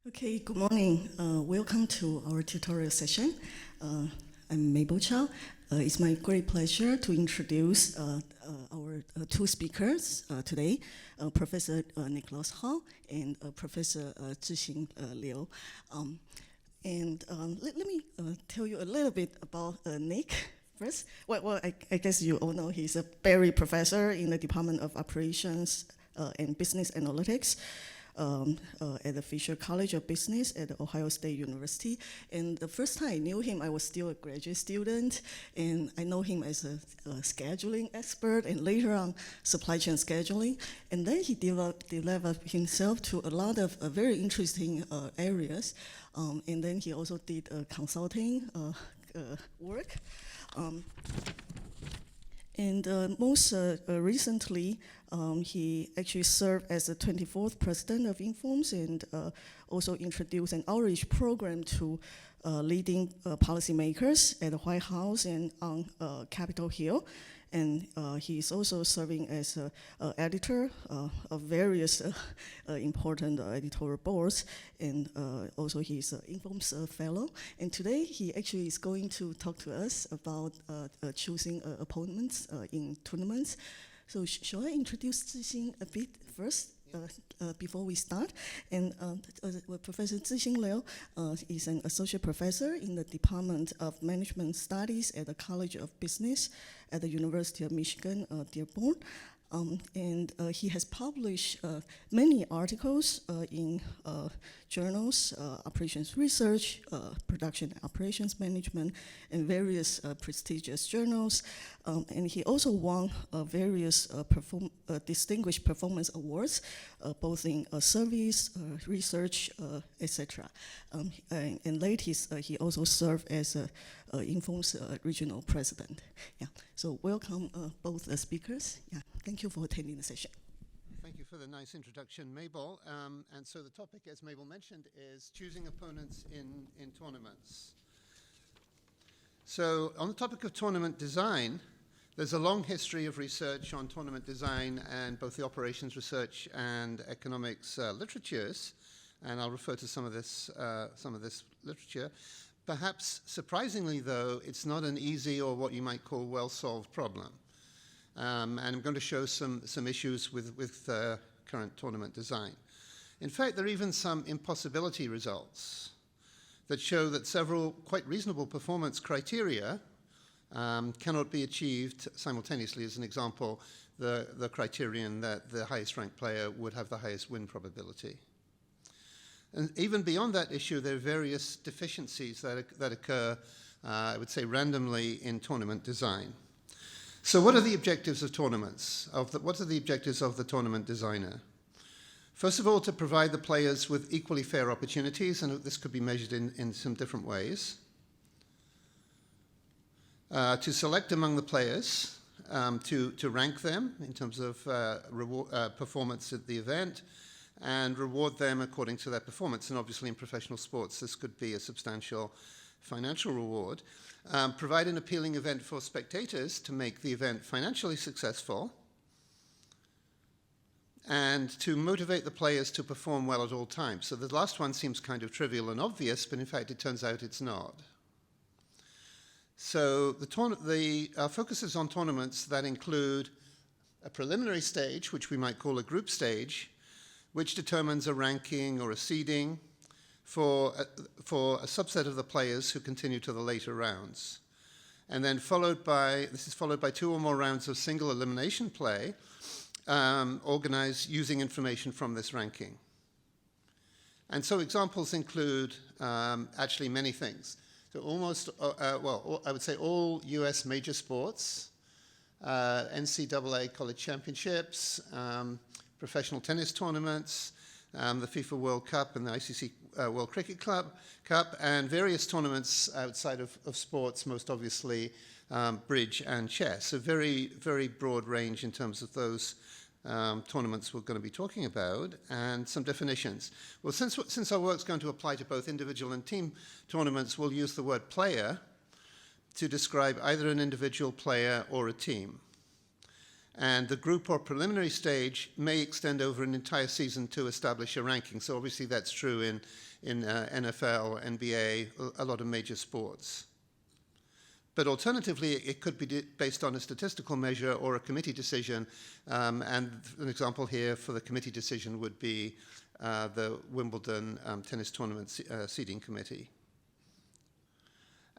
Okay, good morning. Welcome to our tutorial session. I'm Mabel Chow. It's my great pleasure to introduce our two speakers today, Professor Nicholas Hall and Professor Zhixing Liu. Let me tell you a little bit about Nick first. Well, I guess you all know he's a Barry professor in the Department of Operations and Business Analytics. At the Fisher College of Business at Ohio State University. And the first time I knew him, I was still a graduate student, and I know him as a scheduling expert, and later on, supply chain scheduling. And then he developed himself to a lot of very interesting areas. And then he also did consulting work. Most recently, he actually served as the 24th president of Informs and also introduced an outreach program to leading policymakers at the White House and on Capitol Hill. And he is also serving as an editor of various important editorial boards, and also he's an Informs fellow. And today he actually is going to talk to us about choosing opponents in tournaments. So shall I introduce Zhixing a bit first? Before we start, and Professor Zhixing Liu is an associate professor in the Department of Management Studies at the College of Business at the University of Michigan, Dearborn. And he has published many articles in journals, operations research, production and operations management, and various prestigious journals. And he also won various distinguished performance awards, both in service, research, etc. And lately, he also served as Informs regional president. Yeah. So welcome both speakers. Yeah. Thank you for attending the session. Thank you for the nice introduction, Mabel. And so the topic, as Mabel mentioned, is choosing opponents in tournaments. So on the topic of tournament design, there's a long history of research on tournament design and both the operations research and economics literatures, and I'll refer to some of this literature. Perhaps surprisingly, though, it's not an easy or what you might call well-solved problem. And I'm going to show some issues with current tournament design. In fact, there are even some impossibility results that show that several quite reasonable performance criteria cannot be achieved simultaneously. As an example, the criterion that the highest ranked player would have the highest win probability. And even beyond that issue, there are various deficiencies that occur, I would say, randomly in tournament design. So what are the objectives of tournaments? What are the objectives of the tournament designer? First of all, to provide the players with equally fair opportunities, and this could be measured in some different ways. To select among the players, to rank them in terms of performance at the event, and reward them according to their performance. And obviously in professional sports, this could be a substantial financial reward. Provide an appealing event for spectators to make the event financially successful, and to motivate the players to perform well at all times. So the last one seems kind of trivial and obvious, but in fact it turns out it's not. So the focus is on tournaments that include a preliminary stage, which we might call a group stage, which determines a ranking or a seeding for a subset of the players who continue to the later rounds. And then this is followed by 2 or more rounds of single elimination play, organized using information from this ranking. And so examples include actually many things. So I would say all US major sports, NCAA college championships, professional tennis tournaments, the FIFA World Cup and the ICC World Cricket Cup, and various tournaments outside of sports, most obviously bridge and chess. A very, very broad range in terms of those tournaments we're going to be talking about, and some definitions. Well, since our work's going to apply to both individual and team tournaments, we'll use the word player to describe either an individual player or a team. And the group or preliminary stage may extend over an entire season to establish a ranking. So obviously that's true in NFL, NBA, a lot of major sports. But alternatively, it could be based on a statistical measure or a committee decision. And an example here for the committee decision would be the Wimbledon tennis tournament seeding committee.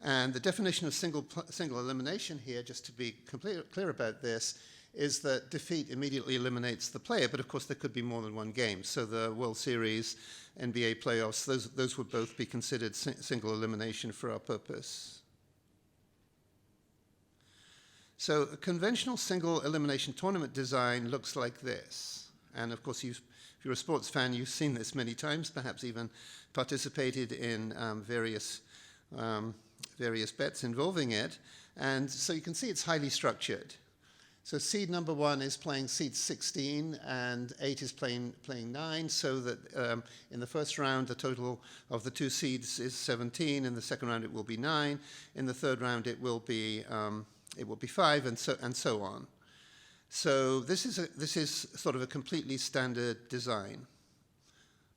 And the definition of single elimination here, just to be completely clear about this, is that defeat immediately eliminates the player, but of course there could be more than one game. So the World Series, NBA playoffs, those would both be considered single elimination for our purpose. So a conventional single elimination tournament design looks like this. And of course, if you're a sports fan, you've seen this many times, perhaps even participated in various bets involving it. And so you can see it's highly structured. So seed number 1 is playing seed 16, and 8 is playing 9, so that in the first round, the total of the 2 seeds is 17. In the second round, it will be 9. In the third round, it will be 5, and so on. So this is sort of a completely standard design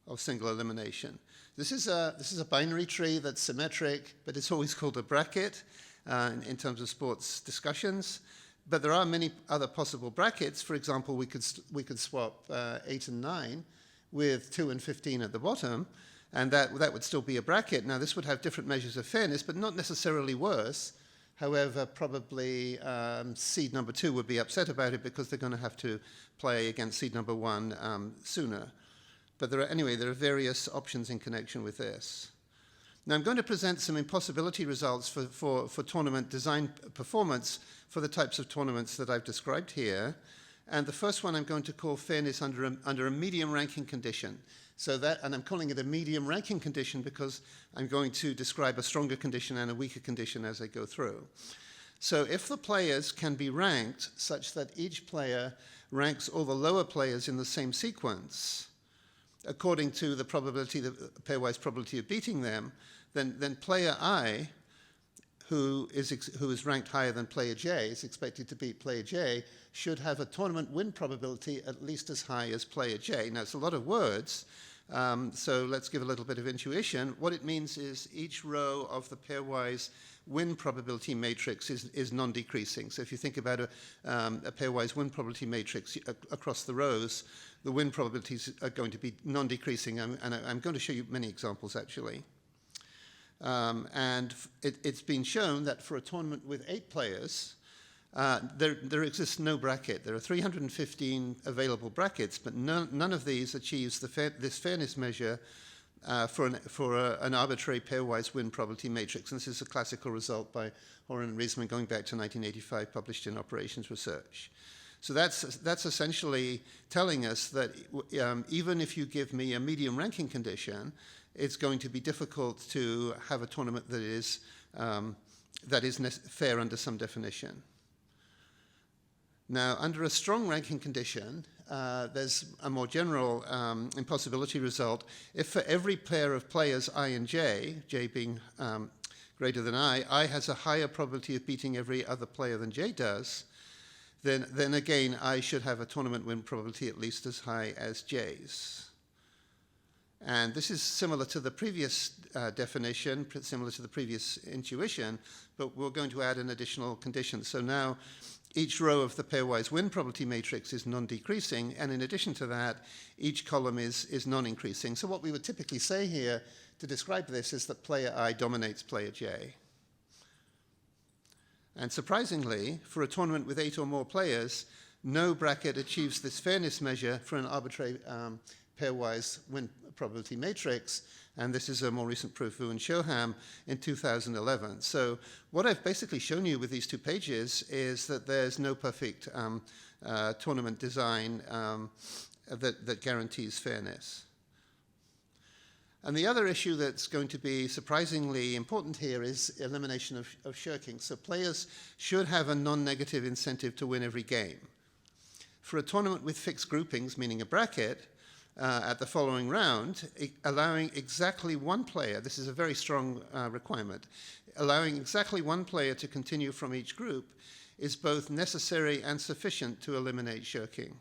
of single elimination. This is a binary tree that's symmetric, but it's always called a bracket in terms of sports discussions. But there are many other possible brackets. For example, we could swap 8 and 9 with 2 and 15 at the bottom, and that would still be a bracket. Now, this would have different measures of fairness, but not necessarily worse. However, probably seed number 2 would be upset about it because they're going to have to play against seed number 1 sooner. But there are various options in connection with this. Now, I'm going to present some impossibility results for tournament design performance for the types of tournaments that I've described here. And the first one I'm going to call fairness under a medium ranking condition. And I'm calling it a medium ranking condition because I'm going to describe a stronger condition and a weaker condition as I go through. So if the players can be ranked such that each player ranks all the lower players in the same sequence, according to the pairwise probability of beating them, then player I, who is ranked higher than player J, is expected to beat player J, should have a tournament win probability at least as high as player J. Now, it's a lot of words, so let's give a little bit of intuition. What it means is each row of the pairwise win probability matrix is non-decreasing. So if you think about a pairwise win probability matrix across the rows, the win probabilities are going to be non-decreasing, and I'm going to show you many examples, actually. And it's been shown that for a tournament with 8 players, there exists no bracket. There are 315 available brackets, but none of these achieves this fairness measure for an arbitrary pairwise win probability matrix. And this is a classical result by Horan and Riesman going back to 1985, published in Operations Research. So that's essentially telling us that even if you give me a medium ranking condition, it's going to be difficult to have a tournament that is fair under some definition. Now, under a strong ranking condition, there's a more general impossibility result. If for every pair of players I and J being greater than I has a higher probability of beating every other player than J does, then again, I should have a tournament win probability at least as high as J's. And this is similar to the previous definition, similar to the previous intuition, but we're going to add an additional condition. So now each row of the pairwise win probability matrix is non-decreasing, and in addition to that, each column is non-increasing. So what we would typically say here to describe this is that player I dominates player J. And surprisingly, for a tournament with 8 or more players, no bracket achieves this fairness measure for an arbitrary pairwise win probability matrix, and this is a more recent proof, Wu and Shoham, in 2011. So what I've basically shown you with these 2 pages is that there's no perfect tournament design that guarantees fairness. And the other issue that's going to be surprisingly important here is elimination of shirking. So players should have a non-negative incentive to win every game. For a tournament with fixed groupings, meaning a bracket, at the following round, allowing exactly one player, this is a very strong requirement, allowing exactly one player to continue from each group is both necessary and sufficient to eliminate shirking.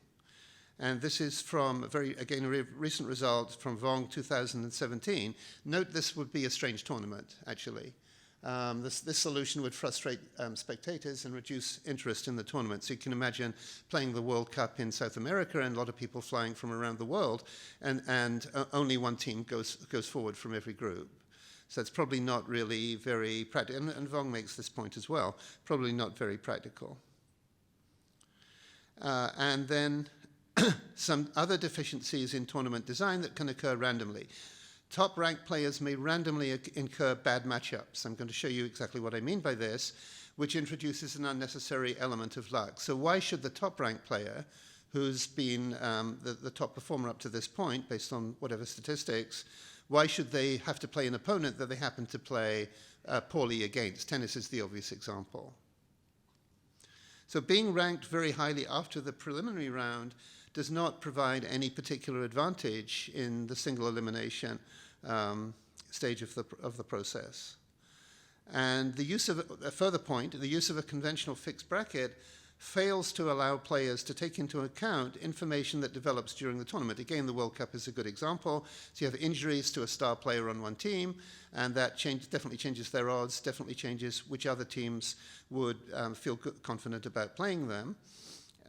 And this is from, again, a recent result from Vong 2017. Note this would be a strange tournament, actually. This solution would frustrate spectators and reduce interest in the tournament. So you can imagine playing the World Cup in South America and a lot of people flying from around the world, and only one team goes forward from every group. So it's probably not really very practical. And Vong makes this point as well. Probably not very practical. And then some other deficiencies in tournament design that can occur randomly. Top-ranked players may randomly incur bad matchups. I'm going to show you exactly what I mean by this, which introduces an unnecessary element of luck. So why should the top-ranked player, who's been the top performer up to this point, based on whatever statistics, why should they have to play an opponent that they happen to play poorly against? Tennis is the obvious example. So being ranked very highly after the preliminary round does not provide any particular advantage in the single elimination stage of the process. And the use of a further point, the use of a conventional fixed bracket fails to allow players to take into account information that develops during the tournament. Again, the World Cup is a good example. So you have injuries to a star player on one team, and that definitely changes their odds, definitely changes which other teams would feel confident about playing them.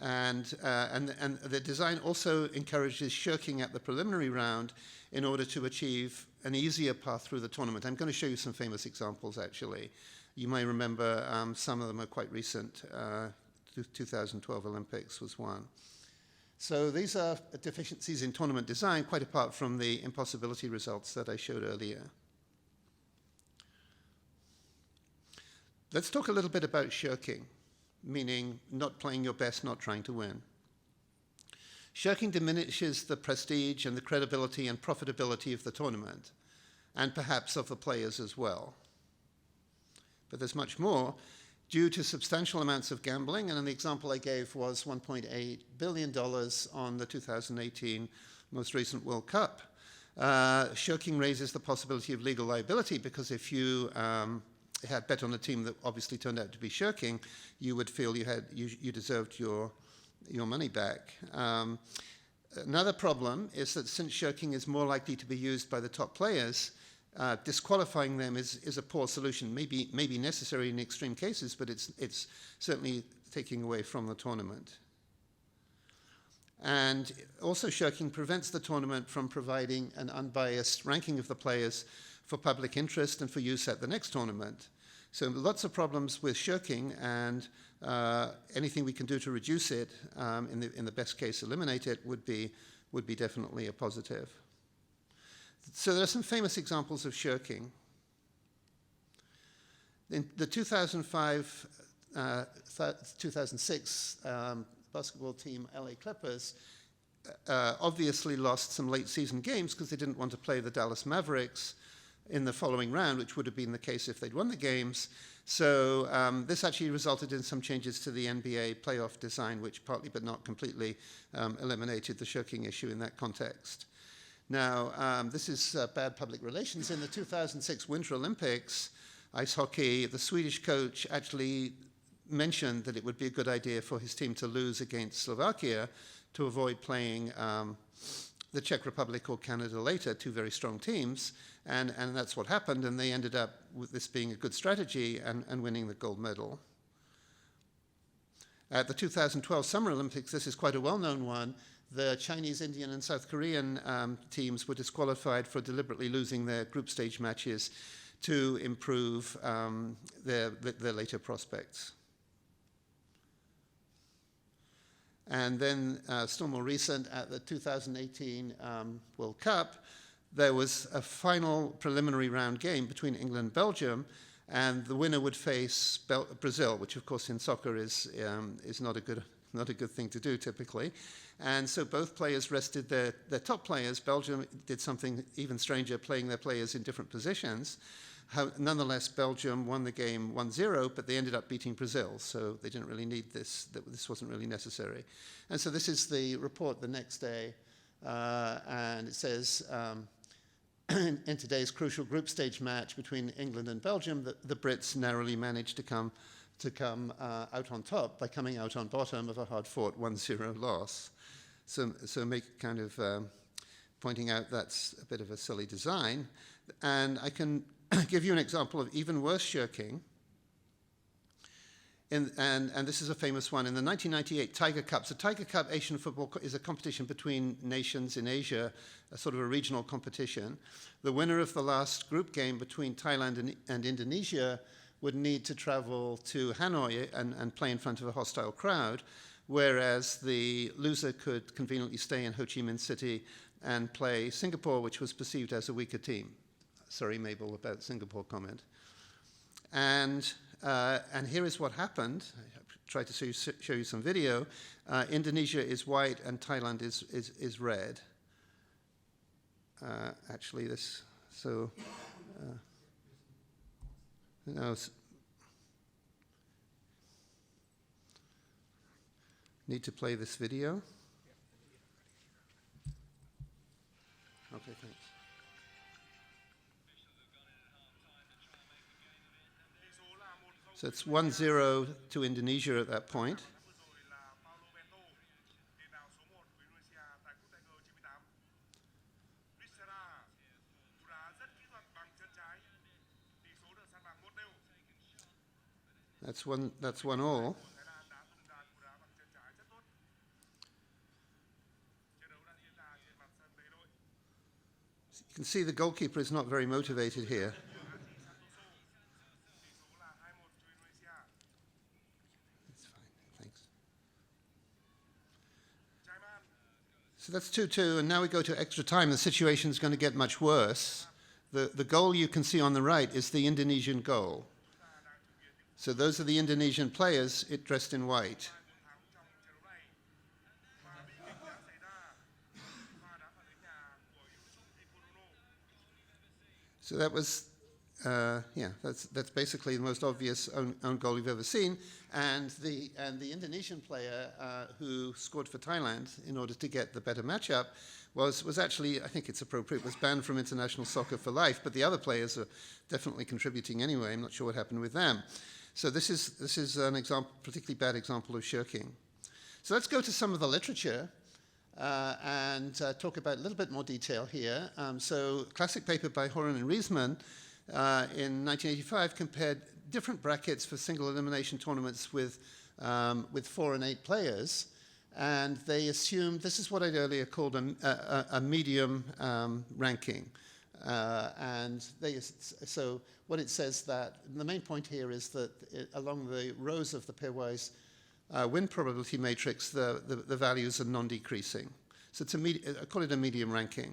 And the design also encourages shirking at the preliminary round in order to achieve an easier path through the tournament. I'm going to show you some famous examples, actually. You may remember some of them are quite recent. 2012 Olympics was one. So these are deficiencies in tournament design, quite apart from the impossibility results that I showed earlier. Let's talk a little bit about shirking, meaning not playing your best, not trying to win. Shirking diminishes the prestige and the credibility and profitability of the tournament, and perhaps of the players as well. But there's much more. Due to substantial amounts of gambling, and the example I gave was $1.8 billion on the 2018 most recent World Cup. Shirking raises the possibility of legal liability, because if you had bet on a team that obviously turned out to be shirking, you would feel you deserved your money back. Another problem is that since shirking is more likely to be used by the top players, disqualifying them is a poor solution, maybe necessary in extreme cases, but it's certainly taking away from the tournament. And also shirking prevents the tournament from providing an unbiased ranking of the players for public interest and for use at the next tournament. So lots of problems with shirking, and anything we can do to reduce it, in the best case eliminate it, would be definitely a positive. So there are some famous examples of shirking. In the 2005-2006 basketball team, LA Clippers, obviously lost some late season games because they didn't want to play the Dallas Mavericks in the following round, which would have been the case if they'd won the games. So this actually resulted in some changes to the NBA playoff design, which partly but not completely eliminated the shirking issue in that context. Now, this is bad public relations. In the 2006 Winter Olympics, ice hockey, the Swedish coach actually mentioned that it would be a good idea for his team to lose against Slovakia to avoid playing the Czech Republic or Canada later, two very strong teams. And that's what happened, and they ended up with this being a good strategy and winning the gold medal. At the 2012 Summer Olympics, this is quite a well-known one. The Chinese, Indian, and South Korean teams were disqualified for deliberately losing their group stage matches to improve their later prospects. And then, still more recent, at the 2018 World Cup, there was a final preliminary round game between England and Belgium, and the winner would face Brazil, which, of course, in soccer is not a good thing to do typically. And so both players rested their top players. Belgium did something even stranger, playing their players in different positions. Nonetheless, Belgium won the game 1-0, but they ended up beating Brazil, so they didn't really need this. This wasn't really necessary. And so this is the report the next day, and it says, in today's crucial group stage match between England and Belgium, the Brits narrowly managed to come out on top by coming out on bottom of a hard-fought 1-0 loss. so make kind of pointing out that's a bit of a silly design. And I can give you an example of even worse shirking. And this is a famous one. In the 1998 Tiger Cup, so Tiger Cup Asian football is a competition between nations in Asia, a sort of a regional competition. The winner of the last group game between Thailand and Indonesia would need to travel to Hanoi and play in front of a hostile crowd, whereas the loser could conveniently stay in Ho Chi Minh City and play Singapore, which was perceived as a weaker team. Sorry, Mabel, about Singapore comment. And here is what happened. I tried to show you some video. Indonesia is white and Thailand is red. Actually, this, so, no, need to play this video? Okay, thanks. So it's 1-0 to Indonesia at that point. That's 1-1. You can see the goalkeeper is not very motivated here. So that's 2-2, and now we go to extra time. The situation is going to get much worse. The goal you can see on the right is the Indonesian goal. So those are the Indonesian players dressed in white. So that was, that's basically the most obvious own goal you've ever seen. And the Indonesian player who scored for Thailand in order to get the better matchup was actually, I think it's appropriate, was banned from international soccer for life. But the other players are definitely contributing anyway. I'm not sure what happened with them. So this is an example, particularly bad example of shirking. So let's go to some of the literature. And talk about a little bit more detail here. So a classic paper by Horan and Riesman in 1985 compared different brackets for single elimination tournaments with 4 and 8 players. And they assumed, this is what I'd earlier called a medium ranking. So what it says that, the main point here is that along the rows of the pairwise win probability matrix, the values are non-decreasing. So it's I call it a medium ranking.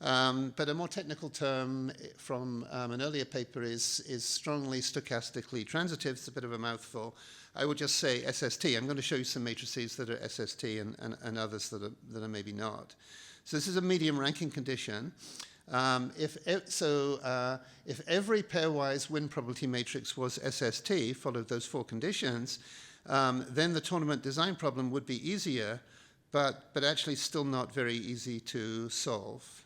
But a more technical term from an earlier paper is strongly stochastically transitive. It's a bit of a mouthful. I would just say SST. I'm going to show you some matrices that are SST and others that are maybe not. So this is a medium ranking condition. If every pairwise win probability matrix was SST, followed those 4 conditions, then the tournament design problem would be easier, but actually still not very easy to solve.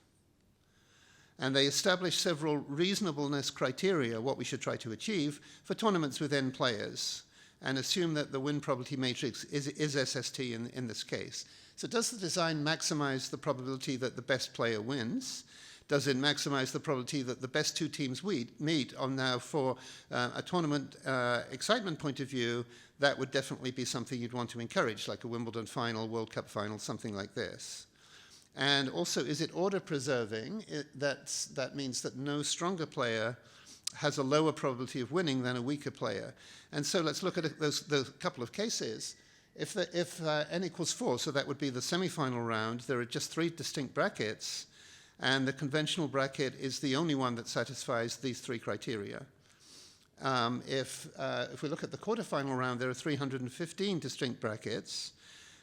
And they established several reasonableness criteria, what we should try to achieve, for tournaments with n players, and assume that the win probability matrix is SST in this case. So does the design maximize the probability that the best player wins? Does it maximize the probability that the best 2 teams meet on now for a tournament excitement point of view? That would definitely be something you'd want to encourage, like a Wimbledon final, World Cup final, something like this. And also, is it order preserving? That means that no stronger player has a lower probability of winning than a weaker player. And so let's look at those couple of cases. If n equals 4, so that would be the semi-final round, there are just 3 distinct brackets, and the conventional bracket is the only one that satisfies these 3 criteria. If we look at the quarterfinal round, there are 315 distinct brackets,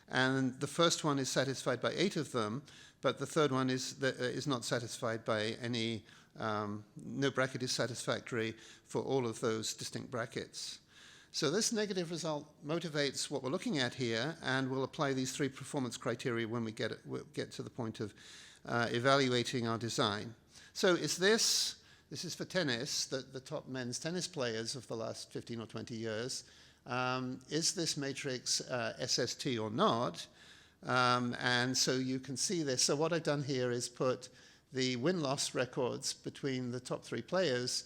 and the first one is satisfied by 8 of them, but the third one is not satisfied by any, no bracket is satisfactory for all of those distinct brackets. So this negative result motivates what we're looking at here, and we'll apply these 3 performance criteria when we'll get to the point of evaluating our design. So this is for tennis, the top men's tennis players of the last 15 or 20 years. Is this matrix SST or not? And so you can see this. So what I've done here is put the win-loss records between the top 3 players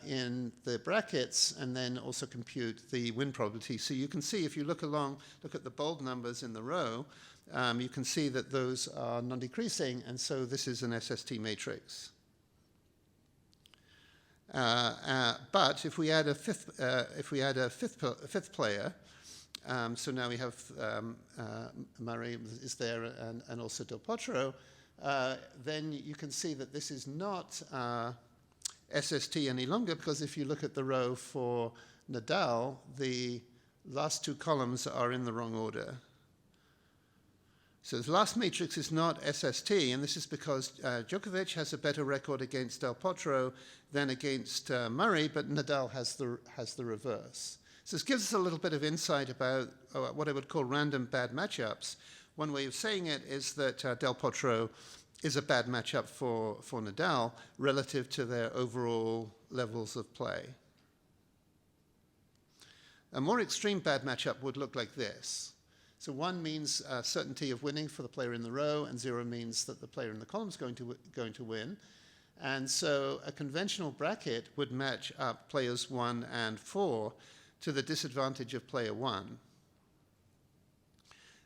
in the brackets, and then also compute the win probability. So you can see, if you look at the bold numbers in the row, you can see that those are non-decreasing, and so this is an SST matrix. But if we add a fifth player, so now we have Murray is there and also Del Potro, then you can see that this is not SST any longer, because if you look at the row for Nadal, the last 2 columns are in the wrong order. So the last matrix is not SST, and this is because Djokovic has a better record against Del Potro than against Murray, but Nadal has the reverse. So this gives us a little bit of insight about what I would call random bad matchups. One way of saying it is that Del Potro is a bad matchup for Nadal relative to their overall levels of play. A more extreme bad matchup would look like this. So 1 means certainty of winning for the player in the row, and 0 means that the player in the column is going to win. And so a conventional bracket would match up players 1 and 4 to the disadvantage of player 1.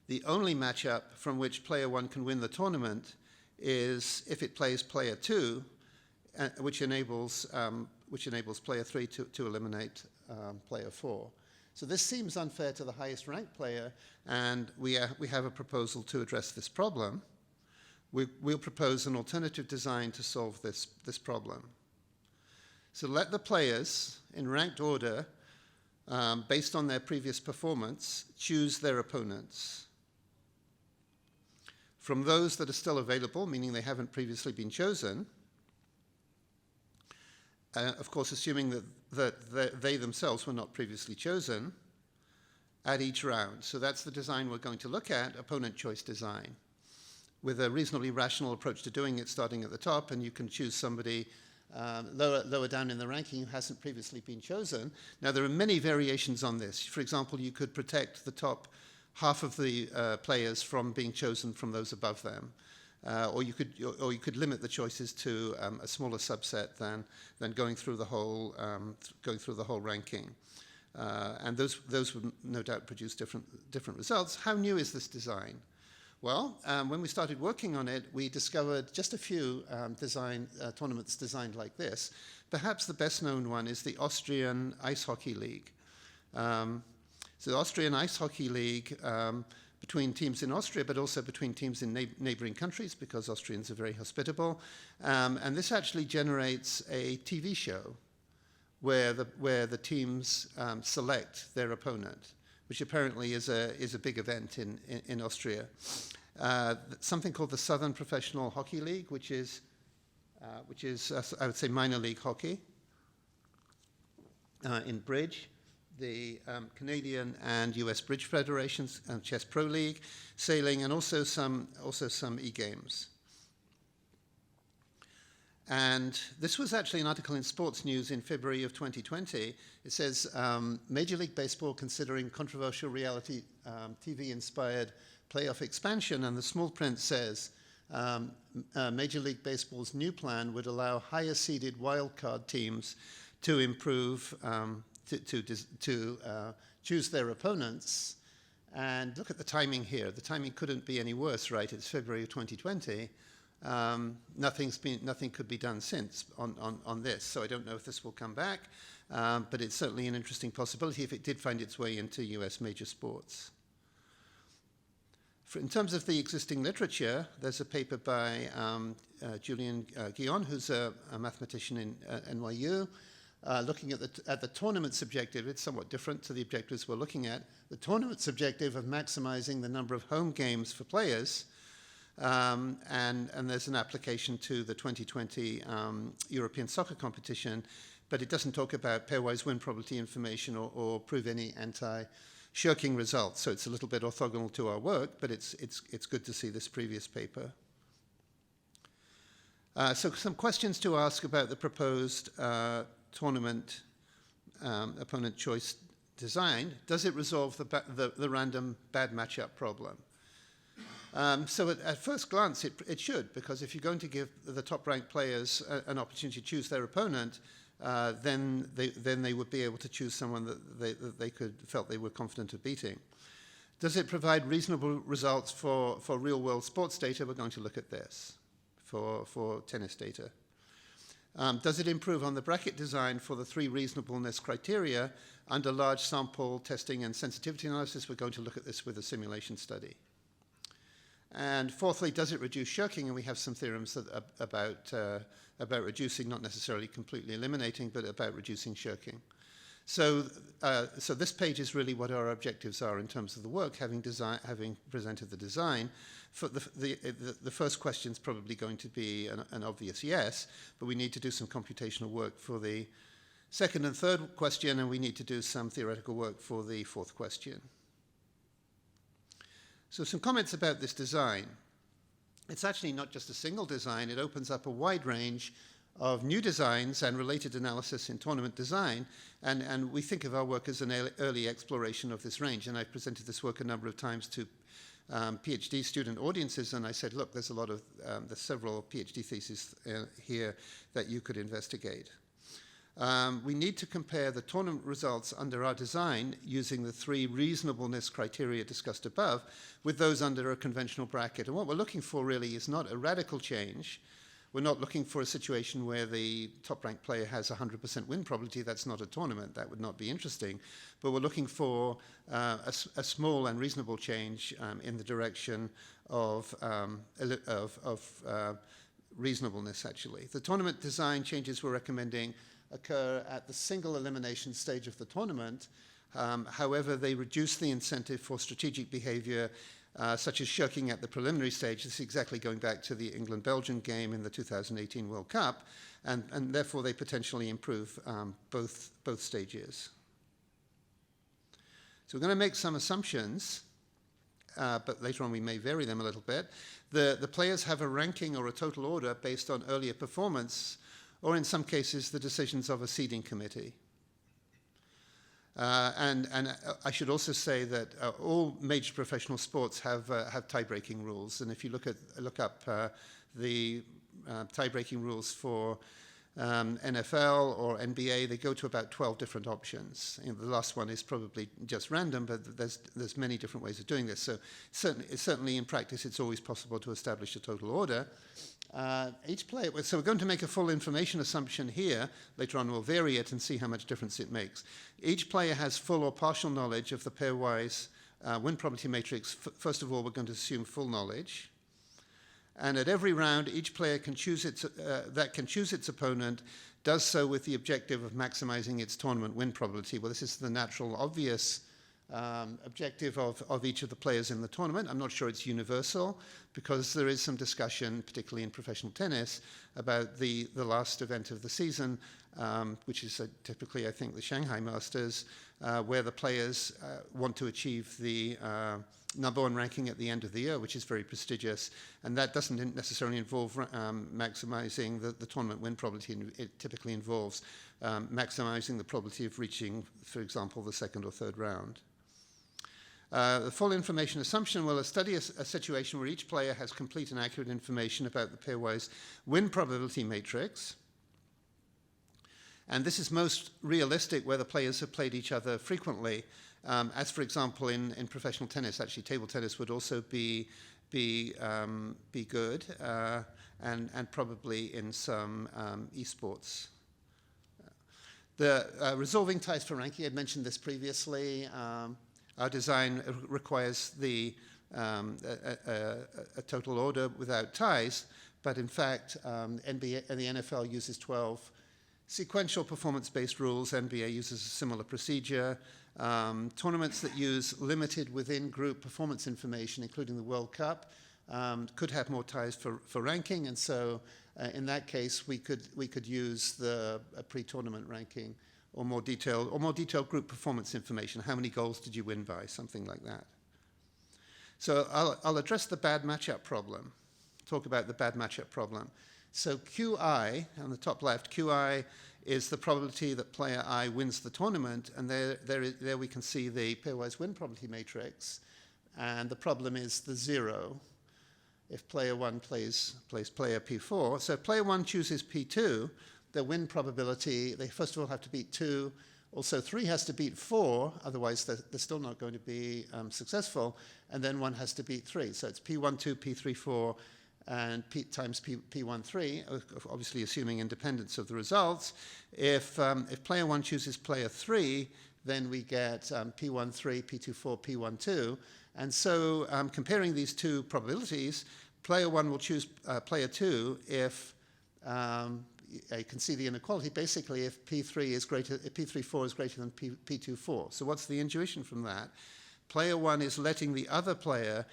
The only matchup from which player 1 can win the tournament is if it plays player 2, which enables player 3 to eliminate player 4. So this seems unfair to the highest ranked player, and we have a proposal to address this problem. We'll propose an alternative design to solve this problem. So let the players in ranked order, based on their previous performance, choose their opponents. From those that are still available, meaning they haven't previously been chosen, of course assuming that they themselves were not previously chosen, at each round. So that's the design we're going to look at, opponent choice design, with a reasonably rational approach to doing it, starting at the top, and you can choose somebody lower down in the ranking who hasn't previously been chosen. Now, there are many variations on this. For example, you could protect the top half of the players from being chosen from those above them. Or you could limit the choices to a smaller subset than going through the whole ranking, and those would no doubt produce different results. How new is this design? Well, when we started working on it, we discovered just a few tournaments designed like this. Perhaps the best known one is the Austrian Ice Hockey League. So the Austrian Ice Hockey League, between teams in Austria, but also between teams in neighboring countries, because Austrians are very hospitable. And this actually generates a TV show where the teams select their opponent, which apparently is a big event in Austria. Something called the Southern Professional Hockey League, which is I would say minor league hockey in bridge. The Canadian and US Bridge Federations, Chess Pro League, sailing, and also some e-games. And this was actually an article in Sports News in February of 2020. It says, Major League Baseball considering controversial reality TV-inspired playoff expansion, and the small print says, Major League Baseball's new plan would allow higher seeded wildcard teams to improve to choose their opponents. And look at the timing here. The timing couldn't be any worse, right? It's February of 2020. Nothing could be done since on this. So I don't know if this will come back, but it's certainly an interesting possibility if it did find its way into US major sports. In terms of the existing literature, there's a paper by Julien Guillon, who's a mathematician in NYU, looking at the tournament's objective. It's somewhat different to the objectives we're looking at. The tournament's objective of maximizing the number of home games for players, and there's an application to the 2020 European soccer competition, but it doesn't talk about pairwise win probability information or prove any anti-shirking results. So it's a little bit orthogonal to our work, but it's good to see this previous paper. So some questions to ask about the proposed tournament opponent choice design. Does it resolve the random bad matchup problem? So at first glance, it should, because if you're going to give the top-ranked players an opportunity to choose their opponent, then they would be able to choose someone that they felt they were confident of beating. Does it provide reasonable results for real-world sports data? We're going to look at this for tennis data. Does it improve on the bracket design for the 3 reasonableness criteria under large sample testing and sensitivity analysis? We're going to look at this with a simulation study. And fourthly, does it reduce shirking? And we have some theorems about reducing, not necessarily completely eliminating, but about reducing shirking. So this page is really what our objectives are in terms of the work, having presented the design. For the first question is probably going to be an obvious yes, but we need to do some computational work for the second and third question, and we need to do some theoretical work for the fourth question. So some comments about this design. It's actually not just a single design. It opens up a wide range of new designs and related analysis in tournament design. And we think of our work as an early exploration of this range. And I've presented this work a number of times to PhD student audiences. And I said, look, there's several PhD theses here that you could investigate. We need to compare the tournament results under our design using the 3 reasonableness criteria discussed above with those under a conventional bracket. And what we're looking for really is not a radical change. We're not looking for a situation where the top-ranked player has 100% win probability. That's not a tournament. That would not be interesting. But we're looking for a small and reasonable change in the direction of reasonableness, actually. The tournament design changes we're recommending occur at the single elimination stage of the tournament. However, they reduce the incentive for strategic behavior, such as shirking at the preliminary stage. This is exactly going back to the England-Belgium game in the 2018 World Cup, and therefore they potentially improve both stages. So we're going to make some assumptions, but later on we may vary them a little bit. The players have a ranking or a total order based on earlier performance, or in some cases, the decisions of a seeding committee. And I should also say that all major professional sports have tie-breaking rules. And if you look up the tie-breaking rules for NFL or NBA, they go to about 12 different options. The last one is probably just random, but there's many different ways of doing this. So certainly in practice, it's always possible to establish a total order. Each player, so we're going to make a full information assumption here. Later on, we'll vary it and see how much difference it makes. Each player has full or partial knowledge of the pairwise win probability matrix. First of all, we're going to assume full knowledge. And at every round, each player can choose its opponent, does so with the objective of maximizing its tournament win probability. Well, this is the natural, obvious objective of each of the players in the tournament. I'm not sure it's universal, because there is some discussion, particularly in professional tennis, about the last event of the season, which is typically, I think, the Shanghai Masters, where the players want to achieve the number 1 ranking at the end of the year, which is very prestigious, and that doesn't necessarily involve maximizing the tournament win probability. It typically involves maximizing the probability of reaching, for example, the second or third round. The full information assumption will study a situation where each player has complete and accurate information about the pairwise win probability matrix. And this is most realistic where the players have played each other frequently. As, for example, in professional tennis, actually table tennis would also be good, and probably in some esports. The resolving ties for ranking, I'd mentioned this previously. Our design requires a total order without ties, but in fact, NBA and the NFL uses 12 sequential performance-based rules. NBA uses a similar procedure. Tournaments that use limited within-group performance information, including the World Cup, could have more ties for ranking, and so in that case, we could use the pre-tournament ranking, or more detailed group performance information. How many goals did you win by? Something like that. So I'll address the bad matchup problem. Talk about the bad matchup problem. So QI on the top left, QI is the probability that player I wins the tournament, and there we can see the pairwise win probability matrix, and the problem is the 0. if player 1 plays player P4. So if player 1 chooses P2, the win probability, they first of all have to beat 2. Also, 3 has to beat 4, otherwise they're still not going to be successful. And then 1 has to beat 3. So it's P1, 2, P3, 4, and times P1, 3, obviously assuming independence of the results. If player 1 chooses player 3, then we get P1, 3, P2, 4, P1, 2. And so comparing these two probabilities, player 1 will choose player 2 if you can see the inequality basically if P3 4 is greater than P2 4. So what's the intuition from that? Player 1 is letting the other player,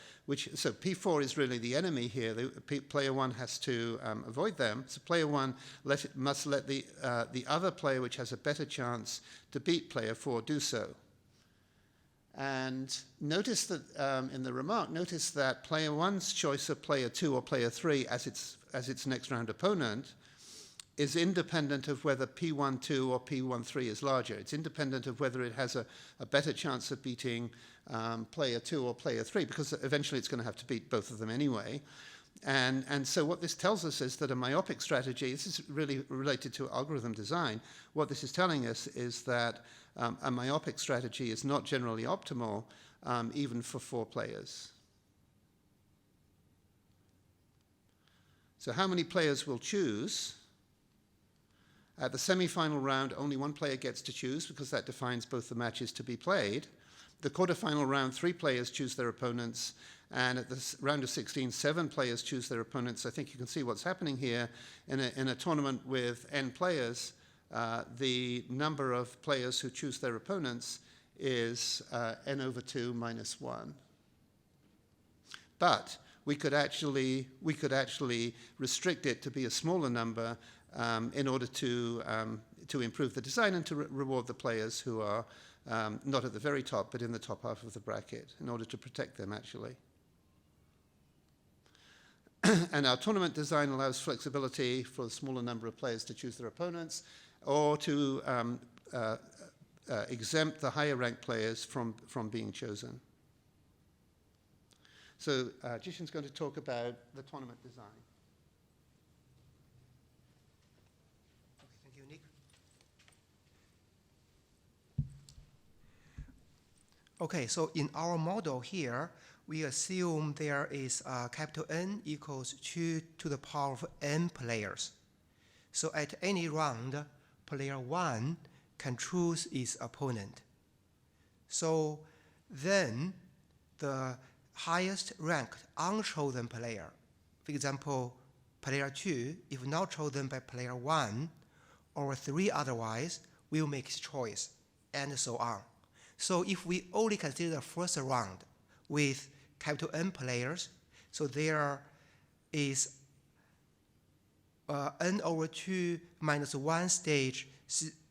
so P4 is really the enemy here. Player 1 has to avoid them. So player 1 must let the other player, which has a better chance to beat player 4, do so. And notice that in the remark, notice that player 1's choice of player 2 or player 3 as its next round opponent is independent of whether P1, 2 or P1, 3 is larger. It's independent of whether it has a better chance of beating player 2 or player 3, because eventually it's going to have to beat both of them anyway. And so what this tells us is that a myopic strategy, this is really related to algorithm design, what this is telling us is that a myopic strategy is not generally optimal even for 4 players. So how many players will choose? At the semi-final round, only 1 player gets to choose because that defines both the matches to be played. The quarterfinal round, 3 players choose their opponents. And at the round of 16, 7 players choose their opponents. I think you can see what's happening here. In a tournament with n players, the number of players who choose their opponents is n over 2 minus 1. But we could actually restrict it to be a smaller number in order to improve the design and to reward the players who are not at the very top, but in the top half of the bracket, in order to protect them, actually. And our tournament design allows flexibility for a smaller number of players to choose their opponents, or to exempt the higher ranked players from being chosen. So Jishin's going to talk about the tournament design. Thank you, Nick. Okay, so in our model here, we assume there is capital N equals 2 to the power of n players. So at any round, player 1 can choose its opponent. So then the highest ranked unchosen player, for example, player 2, if not chosen by player 1, or 3 otherwise, will make his choice, and so on. So if we only consider the first round with capital N players, so there is n over 2 minus 1 stage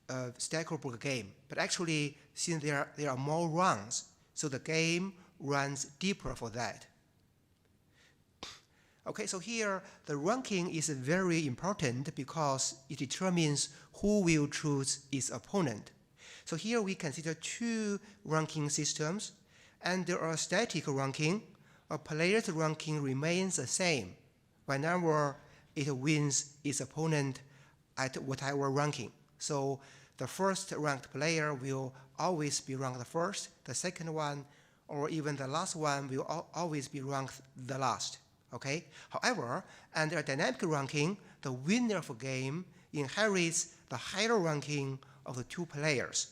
Stackelberg game. But actually, since there are more rounds, so the game runs deeper for that. Okay, so here the ranking is very important because it determines who will choose its opponent. So here we consider 2 ranking systems. Under a static ranking, a player's ranking remains the same whenever it wins its opponent at whatever ranking. So the first ranked player will always be ranked first, the second one, or even the last one will always be ranked the last. Okay? However, under a dynamic ranking, the winner of a game inherits the higher ranking of the 2 players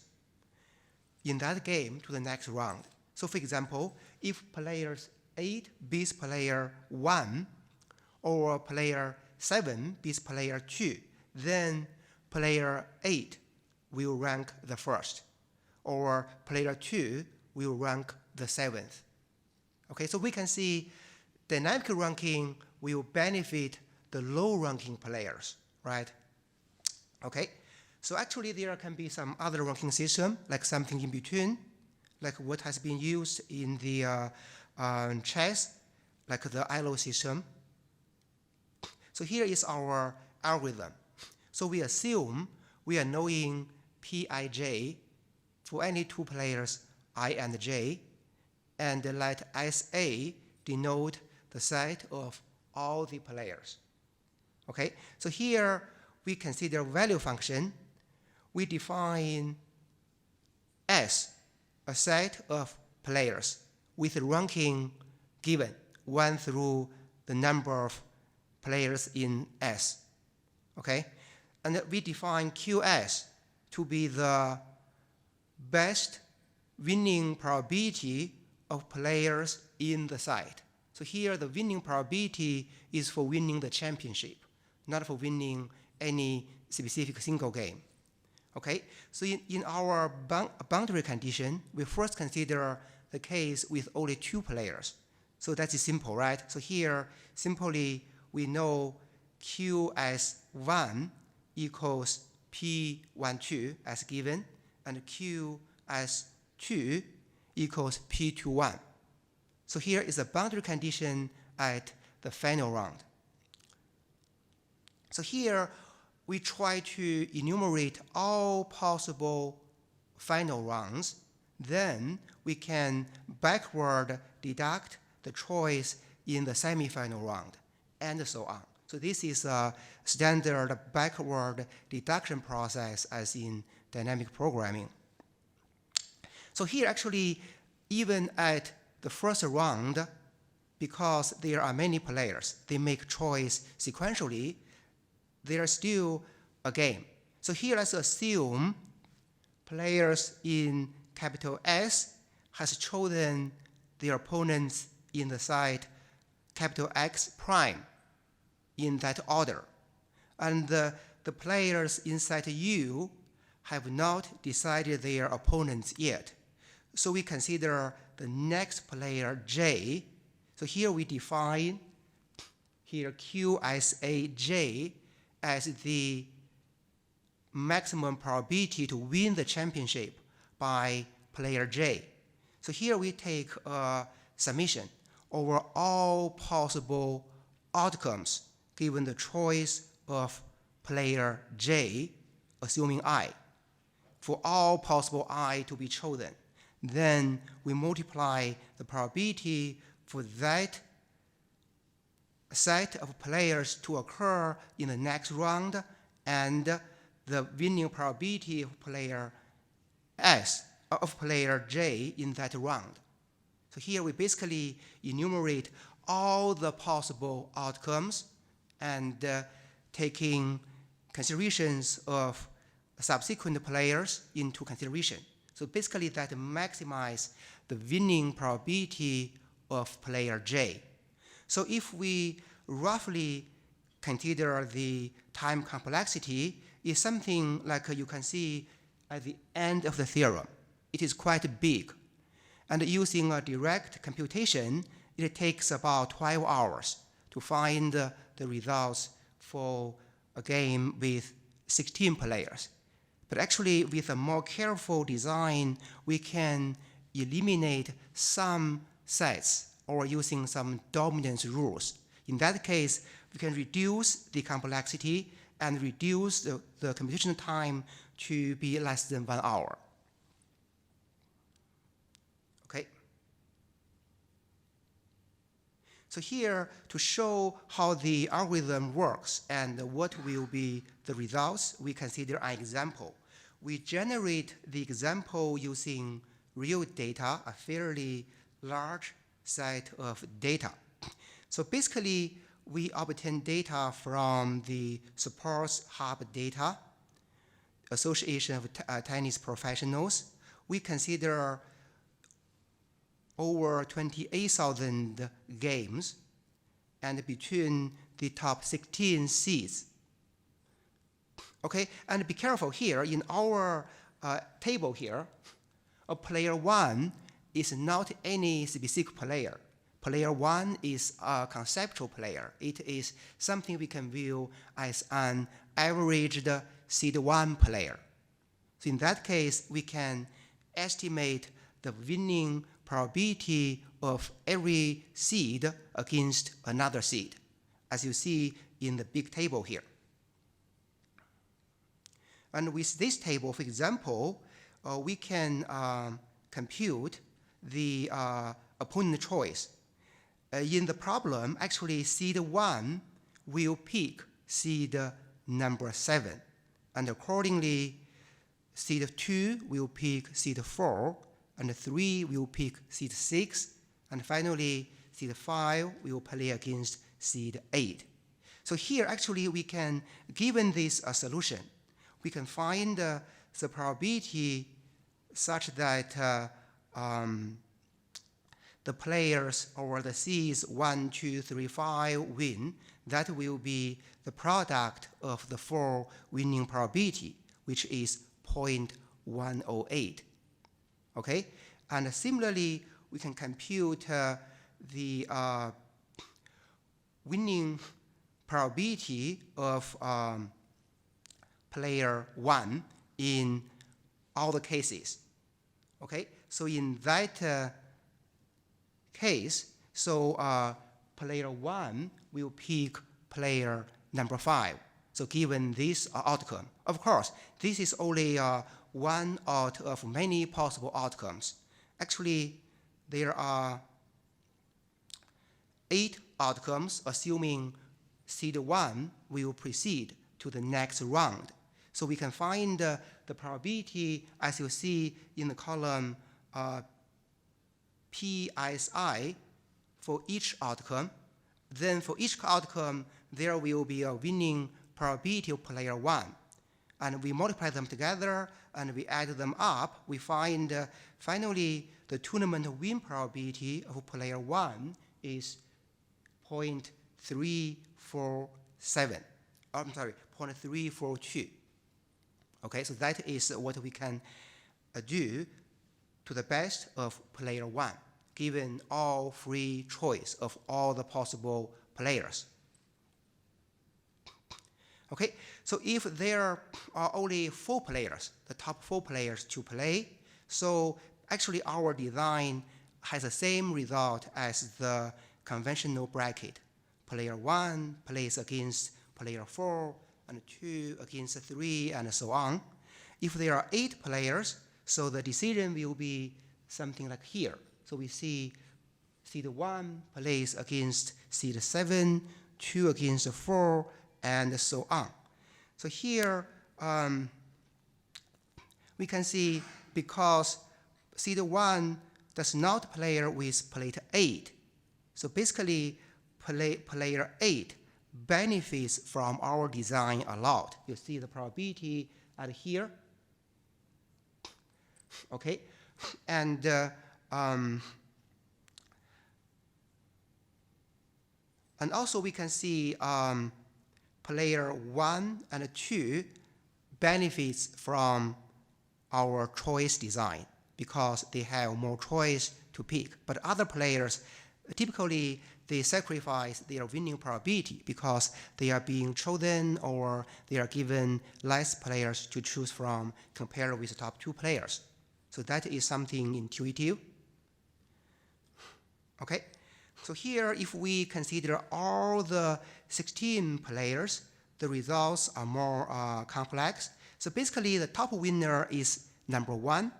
in that game to the next round. So for example, if player 8 beats player 1, or player 7 beats player 2, then player 8 will rank the first, or player 2 will rank the 7th. Okay, so we can see dynamic ranking will benefit the low-ranking players, right? Okay, so actually there can be some other ranking system, like something in between, like what has been used in the chess, like the ILO system. So here is our algorithm. So we assume we are knowing Pij for any 2 players, I and J, and let SA denote the set of all the players. Okay, so here we consider value function. We define S, a set of players with ranking given 1 through the number of players in S. Okay, and we define QS to be the best winning probability of players in the site. So here the winning probability is for winning the championship, not for winning any specific single game. Okay, so in our boundary condition, we first consider the case with only 2 players. So that is simple, right? So here, simply, we know Q as 1 equals P12 as given, and Q as 2 equals P21. So here is a boundary condition at the final round. So here, we try to enumerate all possible final rounds. Then we can backward deduct the choice in the semifinal round, and so on. So this is a standard backward deduction process as in dynamic programming. So here actually, even at the first round, because there are many players, they make choice sequentially, there is still a game. So here let's assume players in capital S has chosen their opponents in the site capital X prime in that order. And the players in site U have not decided their opponents yet. So we consider the next player J. So here we define here Q as AJ as the maximum probability to win the championship by player J. So here we take a summation over all possible outcomes given the choice of player J, assuming I, for all possible I to be chosen. Then we multiply the probability for that set of players to occur in the next round and the winning probability of player S, of player J in that round. So here we basically enumerate all the possible outcomes and taking considerations of subsequent players into consideration. So basically that maximizes the winning probability of player J. So if we roughly consider the time complexity, is something like you can see at the end of the theorem. It is quite big. And using a direct computation, it takes about 12 hours to find the results for a game with 16 players. But actually, with a more careful design, we can eliminate some sets or using some dominance rules. In that case, we can reduce the complexity and reduce the computation time to be less than 1 hour. Okay. So here, to show how the algorithm works and what will be the results, we consider an example. We generate the example using real data, a fairly large set of data. So basically, we obtain data from the Sports Hub data, Association of Tennis Professionals. We consider over 28,000 games and between the top 16 seeds. Okay, and be careful here, in our table here, a player 1 is not any specific player. Player 1 is a conceptual player. It is something we can view as an averaged seed 1 player. So in that case, we can estimate the winning probability of every seed against another seed, as you see in the big table here. And with this table, for example, we can compute the opponent choice. in the problem, actually seed 1 will pick seed number 7. And accordingly, seed 2 will pick seed 4, and 3 will pick seed 6, and finally, seed 5 will play against seed 8. So here, actually, we can, given this solution, we can find the probability such that the players or the seeds 1, 2, 3, 5 win. That will be the product of the 4 winning probability, which is 0.108. Okay? And similarly, we can compute the winning probability of player 1 in all the cases. Okay? So in that case, so player 1 will pick player number 5. So given this outcome, of course, this is only one out of many possible outcomes. Actually, there are 8 outcomes, assuming seed 1 will proceed to the next round. So we can find the probability, as you see in the column PSI, for each outcome. Then for each outcome, there will be a winning probability of player 1. And we multiply them together, and we add them up. We find, finally, the tournament win probability of player 1 is 0.347. I'm sorry, 0.342. Okay, so that is what we can do to the best of player 1, given all free choice of all the possible players. Okay, so if there are only 4 players, the top 4 players to play, so actually our design has the same result as the conventional bracket. Player 1 plays against player 4, and 2 against 3, and so on. If there are 8 players, so the decision will be something like here. So we see seed 1 plays against seed 7, 2 against 4, and so on. So here we can see because seed 1 does not play with plate 8. So basically, player 8 benefits from our design a lot. You see the probability at here. Okay, and also we can see player 1 and 2 benefits from our choice design because they have more choice to pick. But other players, typically, they sacrifice their winning probability because they are being chosen or they are given less players to choose from compared with the top 2 players. So that is something intuitive. Okay, so here if we consider all the 16 players, the results are more complex. So basically the top winner is number 1,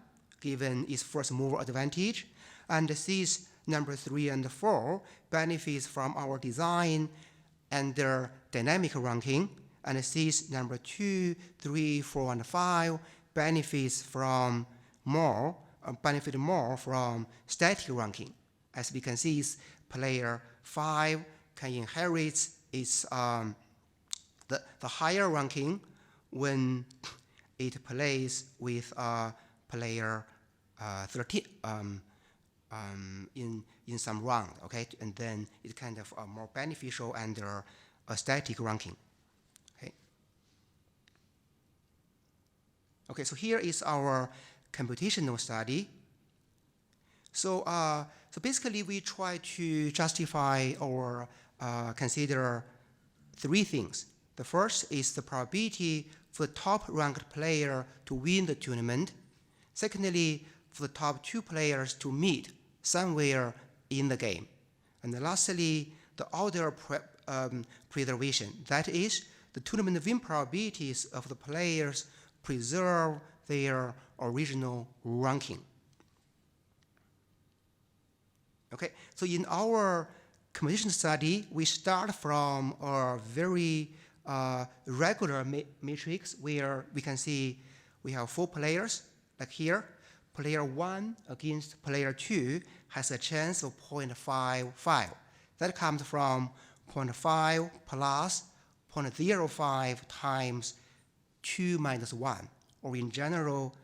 given its first mover advantage, and seeds number 3 and 4 benefits from our design and their dynamic ranking, and seeds number 2, 3, 4, and 5 benefit more from static ranking. As we can see, player 5 can inherit its the higher ranking when it plays with player 13 in some round, okay, and then it's kind of more beneficial under a static ranking. Okay, so here is our computational study. So basically we try to justify or consider 3 things. The first is the probability for the top-ranked player to win the tournament. Secondly, for the top 2 players to meet somewhere in the game. And lastly, the order preservation. That is, the tournament win probabilities of the players preserve their original ranking. Okay, so in our composition study, we start from a very regular matrix where we can see we have 4 players, like here. Player 1 against player 2 has a chance of 0.55. That comes from 0.5 plus 0.05 times 2 minus 1, or in general,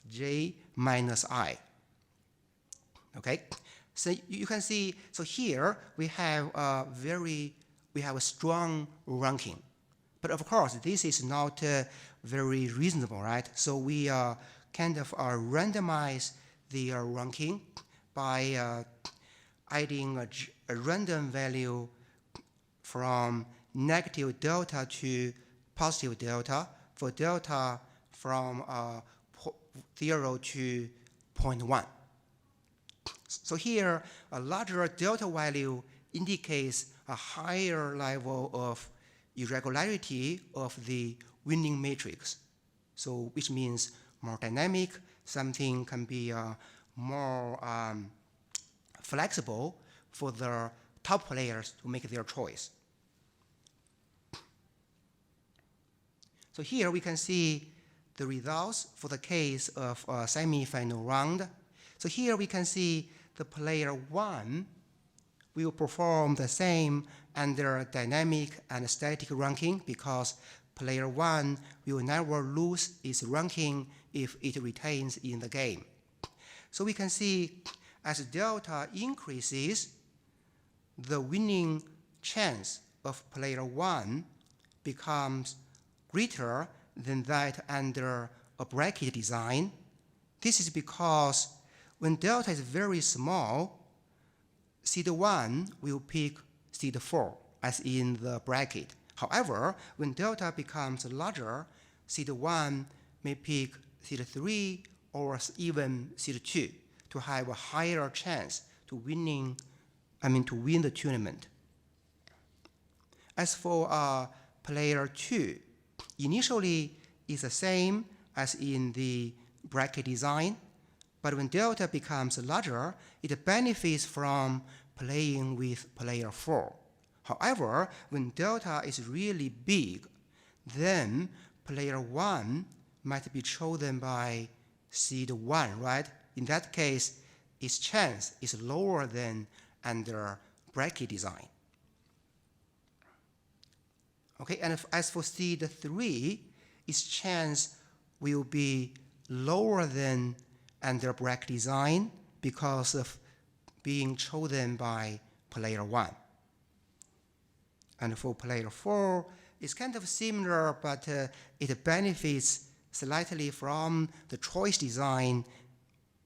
j minus I. Okay, so you can see, so here we have a strong ranking. But of course, this is not very reasonable, right? So we kind of randomize the ranking by adding a random value from negative delta to positive delta, for delta from 0 to 0.1. So here, a larger delta value indicates a higher level of irregularity of the winning matrix. So which means more dynamic, something can be more flexible for the top players to make their choice. So here we can see the results for the case of a semi-final round. So here we can see the player 1 will perform the same under dynamic and static ranking, because player 1 will never lose its ranking if it retains in the game. So we can see as delta increases, the winning chance of player 1 becomes greater than that under a bracket design. This is because when delta is very small, seed 1 will pick seed 4, as in the bracket. However, when delta becomes larger, seed 1 may pick seed 3 or even seed 2 to have a higher chance to win the tournament. As for player 2, initially it's the same as in the bracket design, but when delta becomes larger, it benefits from playing with player 4. However, when delta is really big, then player 1 might be chosen by seed 1, right? In that case, its chance is lower than under bracket design. Okay, and as for seed 3, its chance will be lower than under bracket design because of being chosen by player 1. And for player 4, it's kind of similar, but it benefits slightly from the choice design.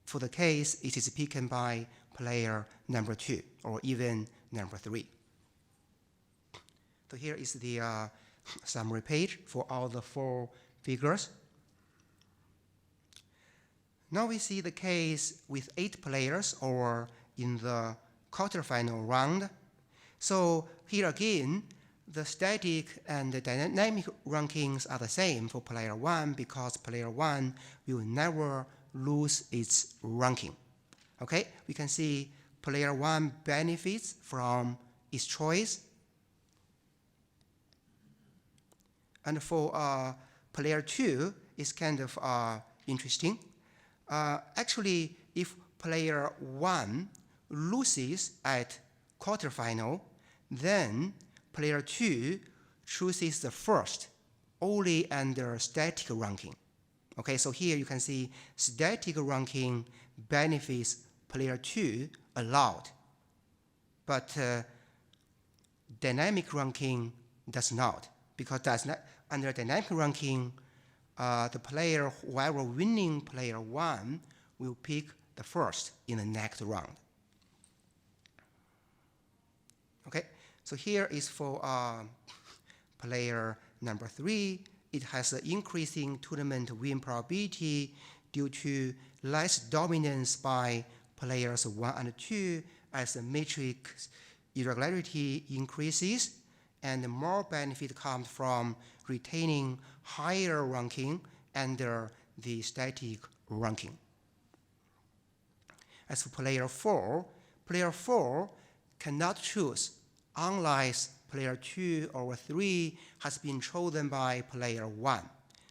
For the case, it is picked by player number 2 or even number 3. So here is the summary page for all the 4 figures. Now we see the case with 8 players, or in the quarterfinal round. So here again, the static and the dynamic rankings are the same for player 1, because player 1 will never lose its ranking. Okay, we can see player 1 benefits from its choice. And for player 2, it's kind of interesting. Actually, if player 1 loses at quarterfinal, then player 2 chooses the first only under static ranking. Okay, so here you can see static ranking benefits player 2 a lot, but dynamic ranking does not, because under dynamic ranking, the player, whoever winning player 1, will pick the first in the next round. Okay, so here is for player number 3. It has an increasing tournament win probability due to less dominance by players 1 and 2 as the matrix irregularity increases, and more benefit comes from retaining higher ranking under the static ranking. As for player 4 cannot choose unless player 2 or 3 has been chosen by player 1.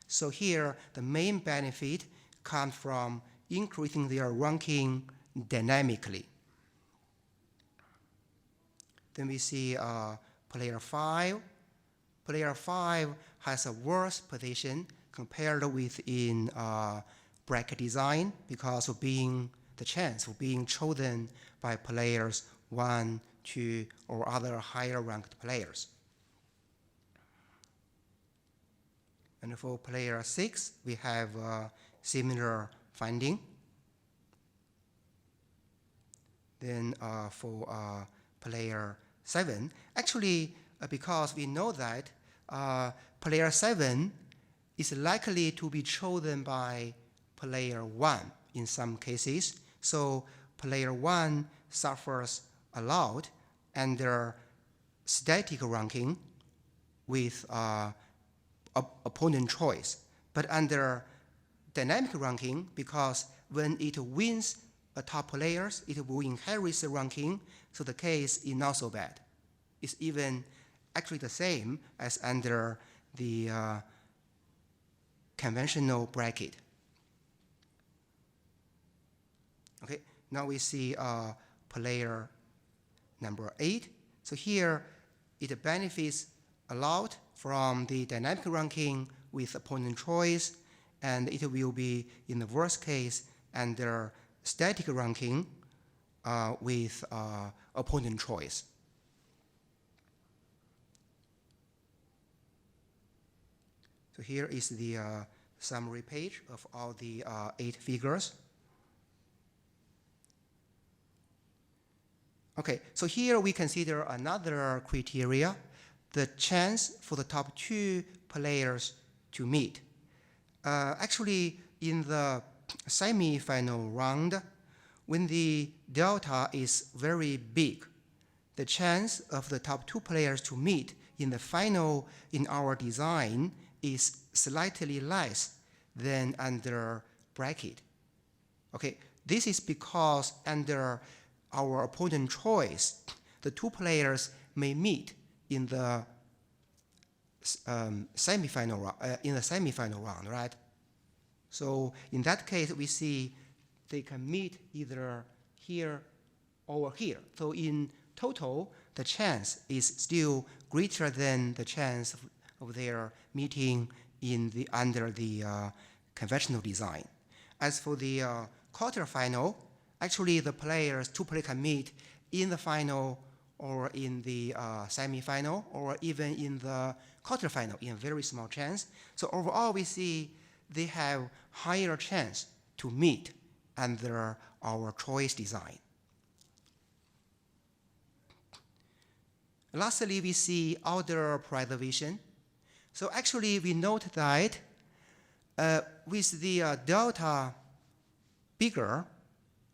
So here, the main benefit comes from increasing their ranking dynamically. Then we see player 5. Player 5 has a worse position compared with in bracket design because of being the chance of being chosen by players 1, 2, or other higher ranked players. And for player 6, we have a similar finding. Then for player 7, actually, because we know that player 7 is likely to be chosen by player 1 in some cases. So player 1 suffers a lot under static ranking with opponent choice. But under dynamic ranking, because when it wins a top players, it will inherit the ranking, so the case is not so bad. It's even actually the same as under the conventional bracket. Okay, now we see player number 8. So here it benefits a lot from the dynamic ranking with opponent choice, and it will be, in the worst case, under static ranking with opponent choice. So here is the summary page of all the 8 figures. Okay, so here we consider another criteria, the chance for the top 2 players to meet. Actually, in the semi-final round, when the delta is very big, the chance of the top 2 players to meet in the final in our design is slightly less than under bracket. Okay, this is because under our opponent choice, the 2 players may meet in the semi-final round, right? So in that case, we see they can meet either here or here. So in total, the chance is still greater than the chance of their meeting in the under the conventional design. As for the quarterfinal, actually the 2 players can meet in the final or in the semi-final or even in the quarterfinal in a very small chance. So overall, we see they have higher chance to meet under our choice design. Lastly, we see order preservation. So actually, we note that with the delta bigger,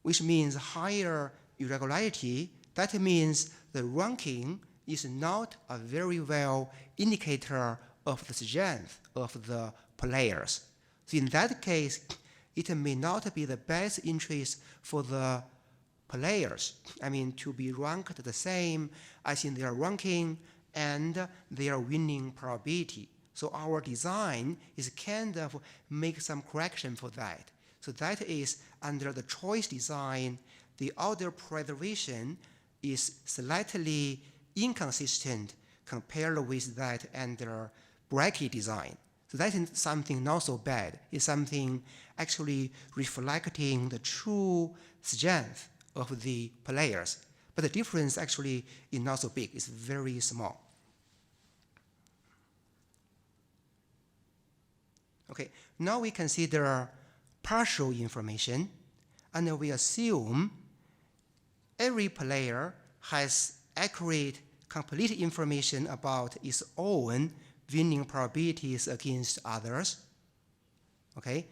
which means higher irregularity, that means the ranking is not a very well indicator of the strength of the players. So in that case, it may not be the best interest for the players, to be ranked the same as in their ranking and their winning probability. So our design is kind of make some correction for that. So that is under the choice design, the order preservation is slightly inconsistent compared with that under bracket design. So that is something not so bad. It's something actually reflecting the true strength of the players. But the difference actually is not so big. It's very small. Okay, now we consider partial information, and we assume every player has accurate, complete information about its own winning probabilities against others. Okay,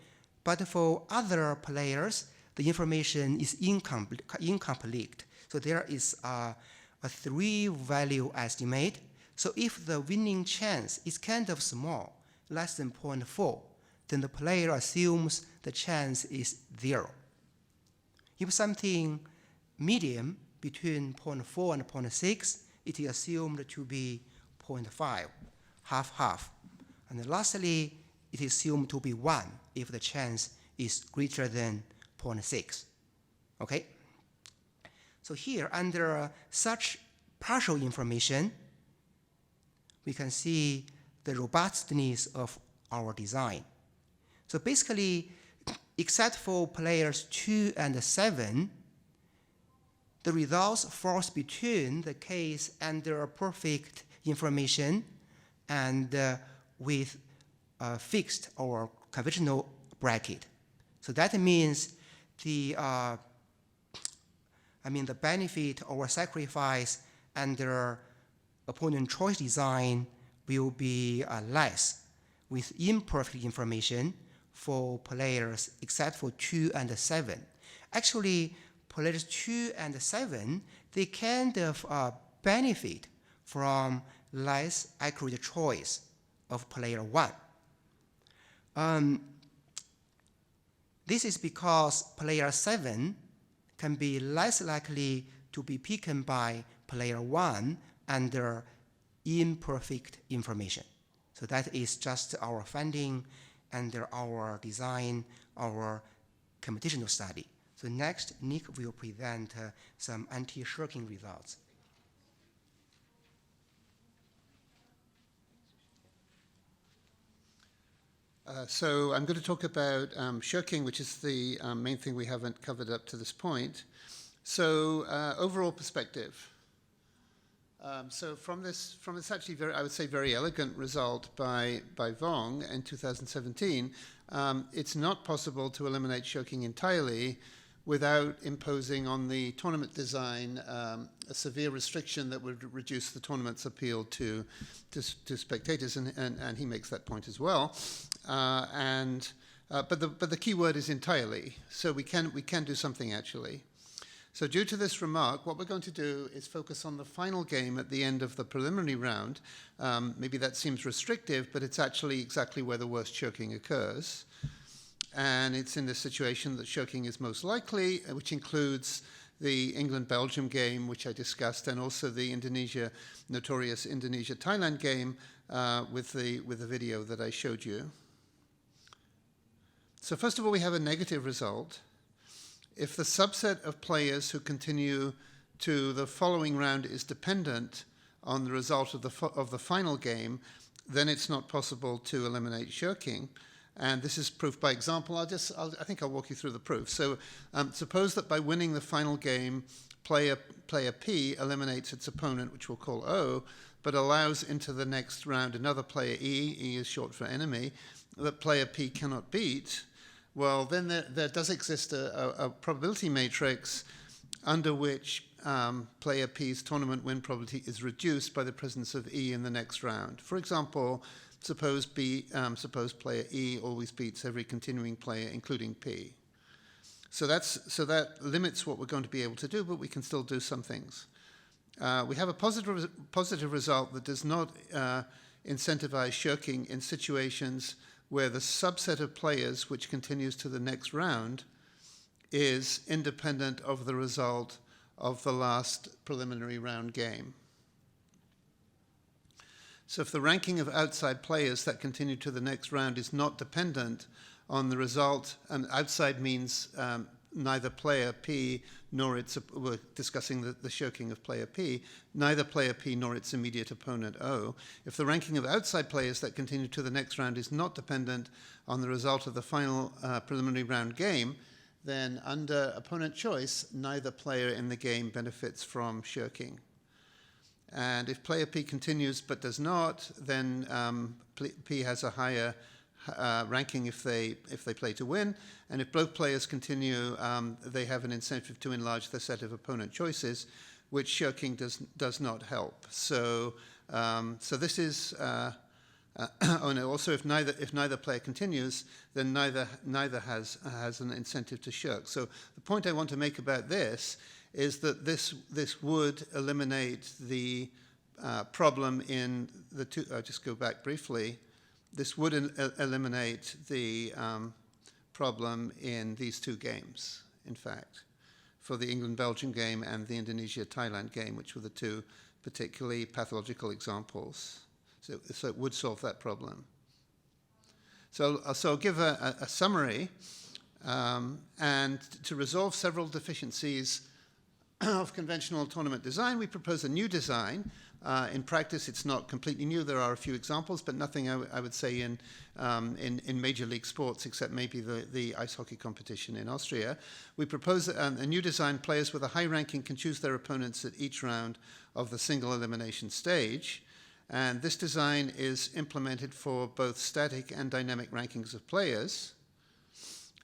but for other players, the information is incomplete. So there is a 3-value estimate. So if the winning chance is kind of small, less than 0.4, then the player assumes the chance is 0. If something medium between 0.4 and 0.6, it is assumed to be 0.5, half-half. And lastly, it is assumed to be 1 if the chance is greater than 0.6. Okay? So here, under such partial information, we can see the robustness of our design. So basically, except for players 2 and 7, the results falls between the case under perfect information and with fixed or conventional bracket. So that means the benefit or sacrifice under opponent choice design will be less with imperfect information for players except for 2 and 7. Actually, players 2 and 7, they kind of benefit from less accurate choice of player 1. This is because player 7 can be less likely to be picked by player 1 under imperfect information. So that is just our finding under our design, our computational study. So next, Nick will present some anti-shirking results. So I'm going to talk about shirking, which is the main thing we haven't covered up to this point. So overall perspective. So from this actually I would say very elegant result by Vong in 2017, it's not possible to eliminate shirking entirely without imposing on the tournament design a severe restriction that would reduce the tournament's appeal to spectators, and he makes that point as well. But the key word is entirely. So we can do something actually. So due to this remark, what we're going to do is focus on the final game at the end of the preliminary round. Maybe that seems restrictive, but it's actually exactly where the worst shirking occurs. And it's in this situation that shirking is most likely, which includes the England-Belgium game, which I discussed, and also the notorious Indonesia-Thailand game with the video that I showed you. So first of all, we have a negative result. If the subset of players who continue to the following round is dependent on the result of the final game, then it's not possible to eliminate shirking. And this is proof by example. I think I'll walk you through the proof. So suppose that by winning the final game, player P eliminates its opponent, which we'll call O, but allows into the next round another player E, E is short for enemy, that player P cannot beat. Well, then there does exist a probability matrix under which player P's tournament win probability is reduced by the presence of E in the next round. For example, suppose player E always beats every continuing player, including P. So that limits what we're going to be able to do, but we can still do some things. We have a positive result that does not incentivize shirking in situations where the subset of players which continues to the next round is independent of the result of the last preliminary round game. So if the ranking of outside players that continue to the next round is not dependent on the result, and outside means neither player P nor its, we're discussing the shirking of player P, neither player P nor its immediate opponent O. If the ranking of outside players that continue to the next round is not dependent on the result of the final preliminary round game, then under opponent choice, neither player in the game benefits from shirking. And if player P continues but does not, then P has a higher ranking if they play to win, and if both players continue, they have an incentive to enlarge the set of opponent choices, which shirking does not help. So this is also if neither player continues, then neither has an incentive to shirk. So the point I want to make about this is that this would eliminate the problem in the two. I'll just go back briefly. This would eliminate the problem in these two games, in fact, for the England-Belgium game and the Indonesia-Thailand game, which were the two particularly pathological examples. So it would solve that problem. So I'll give a summary. And to resolve several deficiencies of conventional tournament design, we propose a new design. In practice, it's not completely new. There are a few examples, but nothing I would say in major league sports, except maybe the ice hockey competition in Austria. We propose a new design. Players with a high ranking can choose their opponents at each round of the single elimination stage. And this design is implemented for both static and dynamic rankings of players.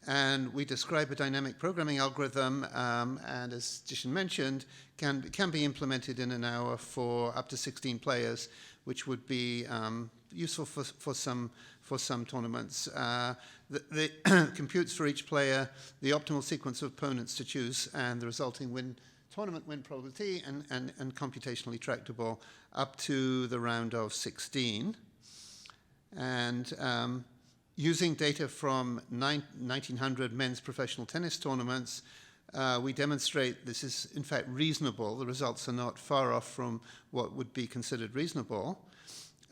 And we describe a dynamic programming algorithm, and as Jishin mentioned, can be implemented in an hour for up to 16 players, which would be useful for some tournaments. The computes for each player the optimal sequence of opponents to choose and the resulting tournament win probability, and computationally tractable up to the round of 16. And using data from 1900 men's professional tennis tournaments, we demonstrate this is in fact reasonable. The results are not far off from what would be considered reasonable.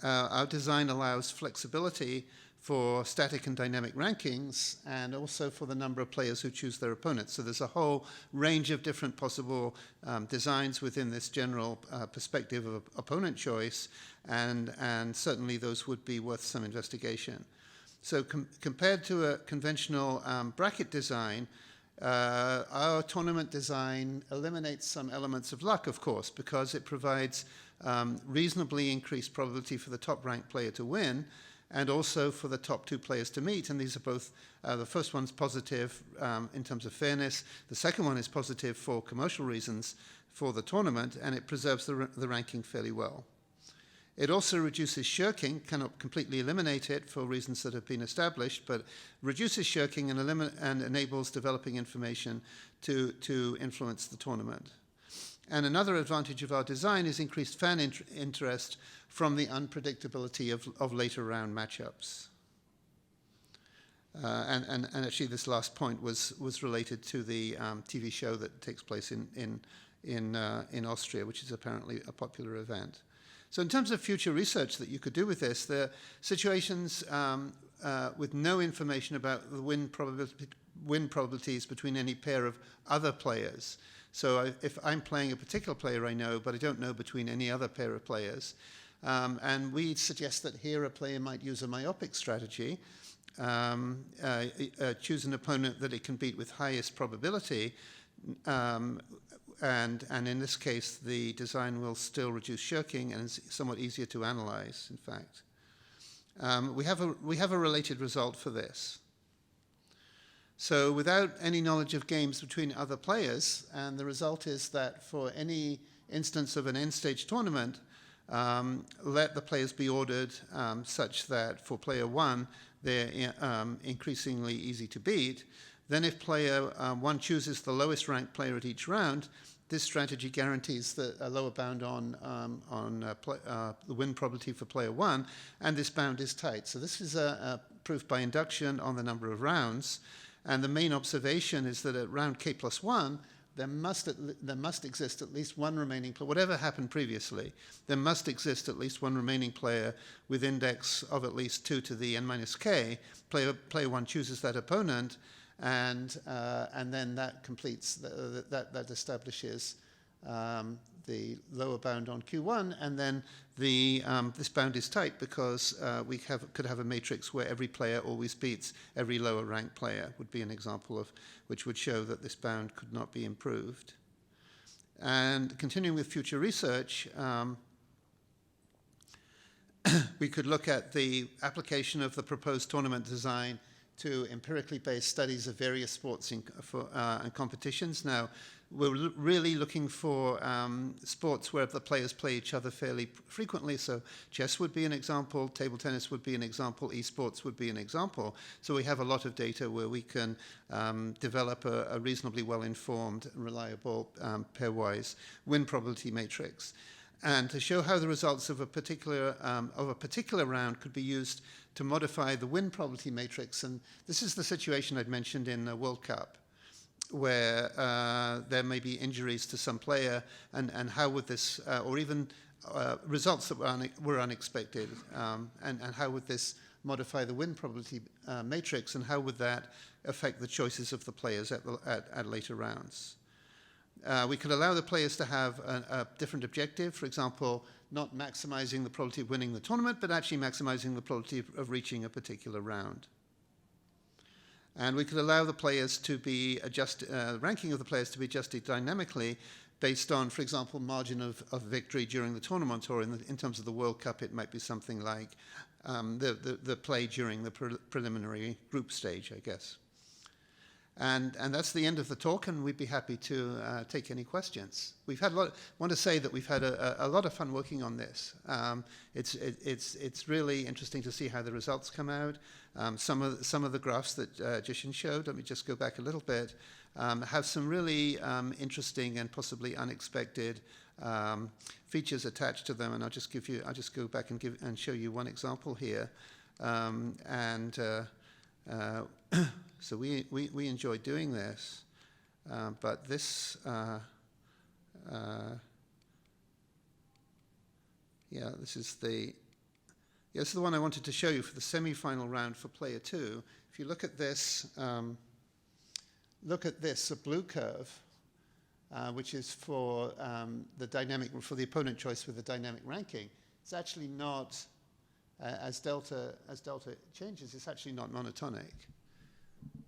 Our design allows flexibility for static and dynamic rankings, and also for the number of players who choose their opponents. So there's a whole range of different possible designs within this general perspective of opponent choice, and certainly those would be worth some investigation. So compared to a conventional bracket design, our tournament design eliminates some elements of luck, of course, because it provides reasonably increased probability for the top-ranked player to win, and also for the top two players to meet. And these are both, the first one's positive in terms of fairness. The second one is positive for commercial reasons for the tournament, and it preserves the ranking fairly well. It also reduces shirking, cannot completely eliminate it for reasons that have been established, but reduces shirking and enables developing information to influence the tournament. And another advantage of our design is increased fan interest from the unpredictability of later round matchups. And actually this last point was related to the TV show that takes place in Austria, which is apparently a popular event. So in terms of future research that you could do with this, there are situations with no information about the win probabilities between any pair of other players. So if I'm playing a particular player I know, but I don't know between any other pair of players, and we suggest that here a player might use a myopic strategy, choose an opponent that it can beat with highest probability, and in this case, the design will still reduce shirking and is somewhat easier to analyze, in fact. We have a related result for this. So without any knowledge of games between other players, and the result is that for any instance of an end-stage tournament, let the players be ordered such that for player one, they're increasingly easy to beat. Then if player one chooses the lowest ranked player at each round, this strategy guarantees a lower bound on the win probability for player one, and this bound is tight. So this is a proof by induction on the number of rounds, and the main observation is that at round k+1, there must exist at least one remaining player, whatever happened previously, there must exist at least one remaining player with index of at least 2 to the n-k. Player one chooses that opponent, and then that completes, that establishes the lower bound on Q1, and then this bound is tight because we could have a matrix where every player always beats every lower ranked player, would be an example of which would show that this bound could not be improved. And continuing with future research, we could look at the application of the proposed tournament design to empirically based studies of various sports and competitions. Now, we're really looking for sports where the players play each other fairly frequently. So chess would be an example, table tennis would be an example, esports would be an example. So we have a lot of data where we can develop a reasonably well-informed, reliable, pairwise win probability matrix. And to show how the results of a particular round could be used to modify the win probability matrix. And this is the situation I'd mentioned in the World Cup. where there may be injuries to some player, and how would this, or even results that were unexpected, and how would this modify the win probability matrix, and how would that affect the choices of the players at later rounds. We could allow the players to have a different objective, for example, not maximizing the probability of winning the tournament, but actually maximizing the probability of reaching a particular round. And we could allow the players to be adjusted, ranking of the players to be adjusted dynamically based on, for example, margin of victory during the tournament, or in terms of the World Cup, it might be something like the play during the preliminary group stage, I guess. And that's the end of the talk, and we'd be happy to take any questions. We've had want to say that we've had a lot of fun working on this. It's really interesting to see how the results come out. Some of the graphs that Jishin showed, let me just go back a little bit, have some really interesting and possibly unexpected features attached to them, and I'll just go back and show you one example here. So we enjoy doing this, but this, this is the one I wanted to show you for the semi-final round for player 2. If you look at this, a blue curve, which is for the opponent choice with the dynamic ranking. It's actually not, as delta changes, it's actually not monotonic.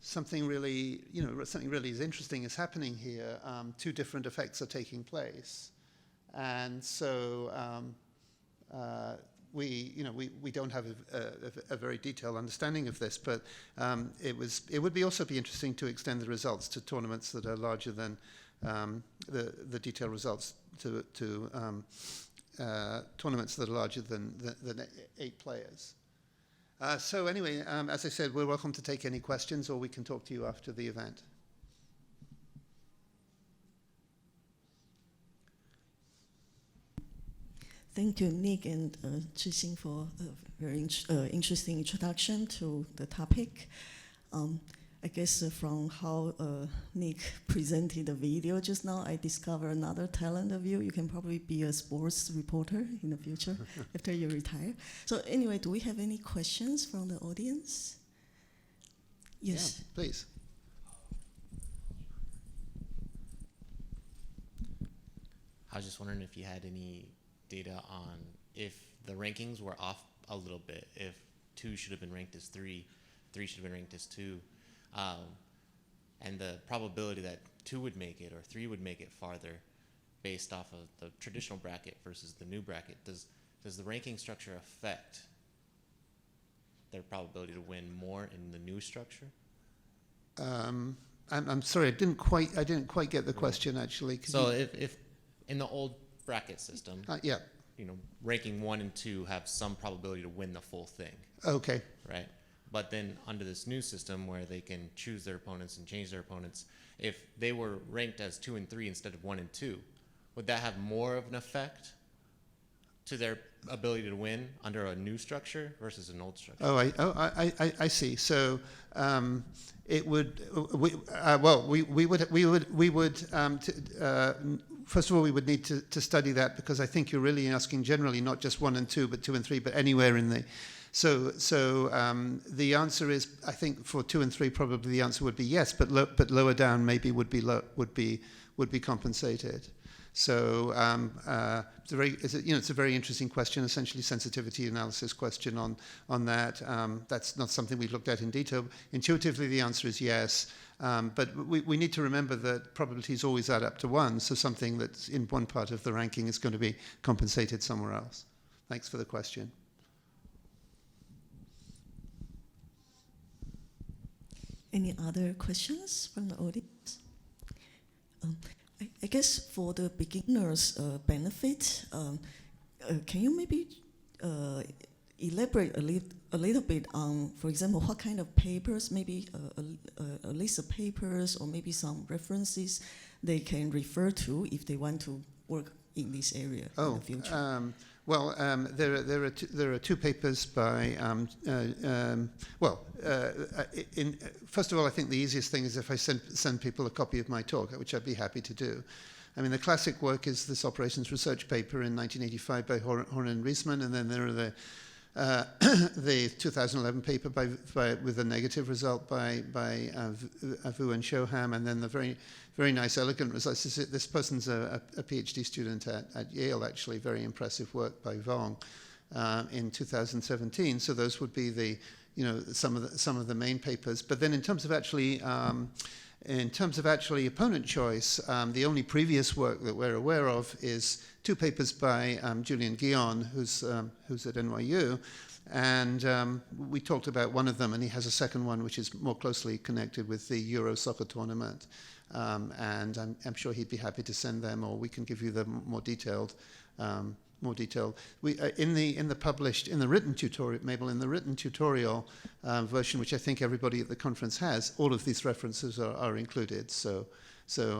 Something really is interesting is happening here. Two different effects are taking place, and so we don't have a very detailed understanding of this, but it would also be interesting to extend the results to tournaments that are larger than the detailed results to tournaments that are larger than 8 players. So anyway, as I said, we're welcome to take any questions, or we can talk to you after the event. Thank you, Nick and Zhixing, for a very interesting introduction to the topic. I guess from how Nick presented the video just now, I discovered another talent of you. You can probably be a sports reporter in the future after you retire. So anyway, do we have any questions from the audience? Yes. Yeah, please. I was just wondering if you had any data on if the rankings were off a little bit, if 2 should have been ranked as 3, 3 should have been ranked as 2. And the probability that 2 would make it or 3 would make it farther based off of the traditional bracket versus the new bracket. Does the ranking structure affect their probability to win more in the new structure? I'm sorry, I didn't quite get the question actually. So if in the old bracket system, yeah, ranking 1 and 2 have some probability to win the full thing. Okay. Right. But then under this new system where they can choose their opponents and change their opponents, if they were ranked as 2 and 3 instead of 1 and 2, would that have more of an effect to their ability to win under a new structure versus an old structure? I see. So it would. First of all, we would need to study that, because I think you're really asking generally not just 1 and 2, but 2 and 3, but anywhere in the. So the answer is, I think for 2 and 3 probably the answer would be yes, but lower down maybe would be compensated. So it's a very interesting question, essentially sensitivity analysis question on that. That's not something we've looked at in detail. Intuitively, the answer is yes, but we need to remember that probabilities always add up to 1. So something that's in one part of the ranking is going to be compensated somewhere else. Thanks for the question. Any other questions from the audience? I guess for the beginners' benefit, can you maybe elaborate a little bit on, for example, what kind of papers, maybe a list of papers or maybe some references they can refer to if they want to work in this area in the future? Well, there are two papers by, first of all, I think the easiest thing is if I send people a copy of my talk, which I'd be happy to do. I mean, the classic work is this operations research paper in 1985 by Horn and Reisman, and then there are the 2011 paper with a negative result by Vu and Shoham, and then the very nice, elegant results. This person's a PhD student at Yale, actually. Very impressive work by Vong in 2017. So those would be some of the main papers. But then in terms of actually opponent choice, the only previous work that we're aware of is two papers by Julian Guion, who's at NYU, and we talked about one of them, and he has a second one which is more closely connected with the Euro soccer tournament, and I'm sure he'd be happy to send them, or we can give you the more detailed. In the written tutorial, Mabel, in the written tutorial version, which I think everybody at the conference has, all of these references are included. So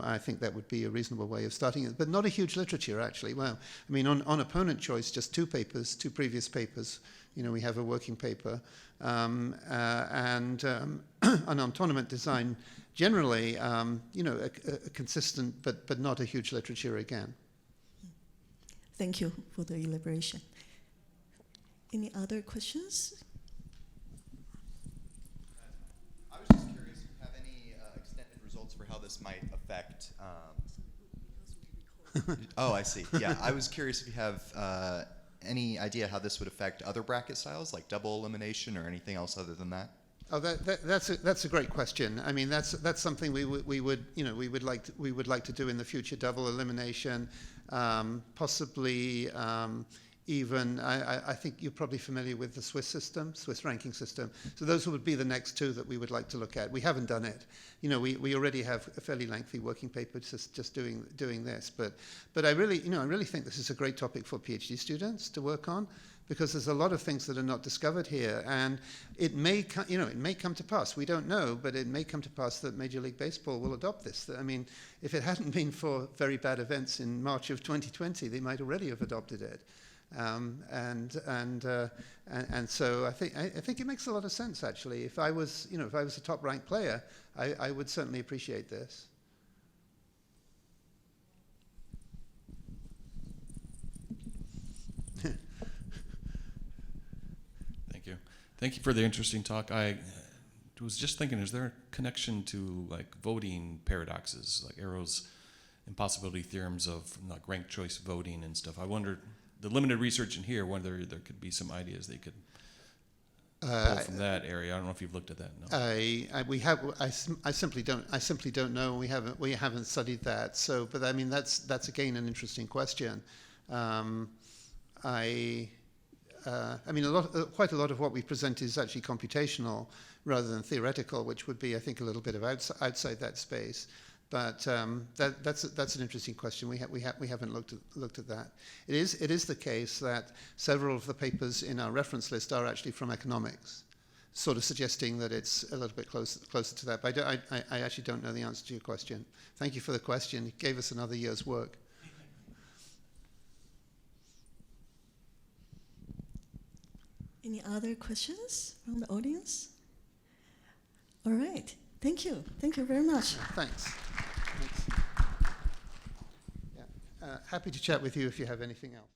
I think that would be a reasonable way of starting it, but not a huge literature, actually. Well, I mean, on opponent choice, just two previous papers. We have a working paper, and on tournament design, generally, a consistent but not a huge literature again. Thank you for the elaboration. Any other questions? I was just curious if you have any extended results for how this might affect. Oh, I see. Yeah, I was curious if you have any idea how this would affect other bracket styles, like double elimination or anything else other than that. Oh, that's a great question. I mean, that's something we would like to do in the future. Double elimination, possibly even. I think you're probably familiar with the Swiss ranking system. So those would be the next two that we would like to look at. We haven't done it. We already have a fairly lengthy working paper just doing this. But I really think this is a great topic for PhD students to work on, because there's a lot of things that are not discovered here, and it may come to pass. We don't know, but it may come to pass that Major League Baseball will adopt this. I mean, if it hadn't been for very bad events in March of 2020, they might already have adopted it. And so I think it makes a lot of sense, actually. If I was a top-ranked player, I would certainly appreciate this. Thank you for the interesting talk. I was just thinking, is there a connection to like voting paradoxes, like Arrow's impossibility theorems of like ranked choice voting and stuff? I wondered, the limited research in here, whether there could be some ideas they could pull from that area. I don't know if you've looked at that. No. I simply don't know. We haven't studied that. So, but I mean, that's again an interesting question. I mean, quite a lot of what we present is actually computational rather than theoretical, which would be, I think, a little bit of outside that space. But that's an interesting question. We haven't looked at that. It is the case that several of the papers in our reference list are actually from economics, sort of suggesting that it's a little bit closer to that. But I actually don't know the answer to your question. Thank you for the question. It gave us another year's work. Any other questions from the audience? All right. Thank you. Thank you very much. Thanks. Yeah. Happy to chat with you if you have anything else.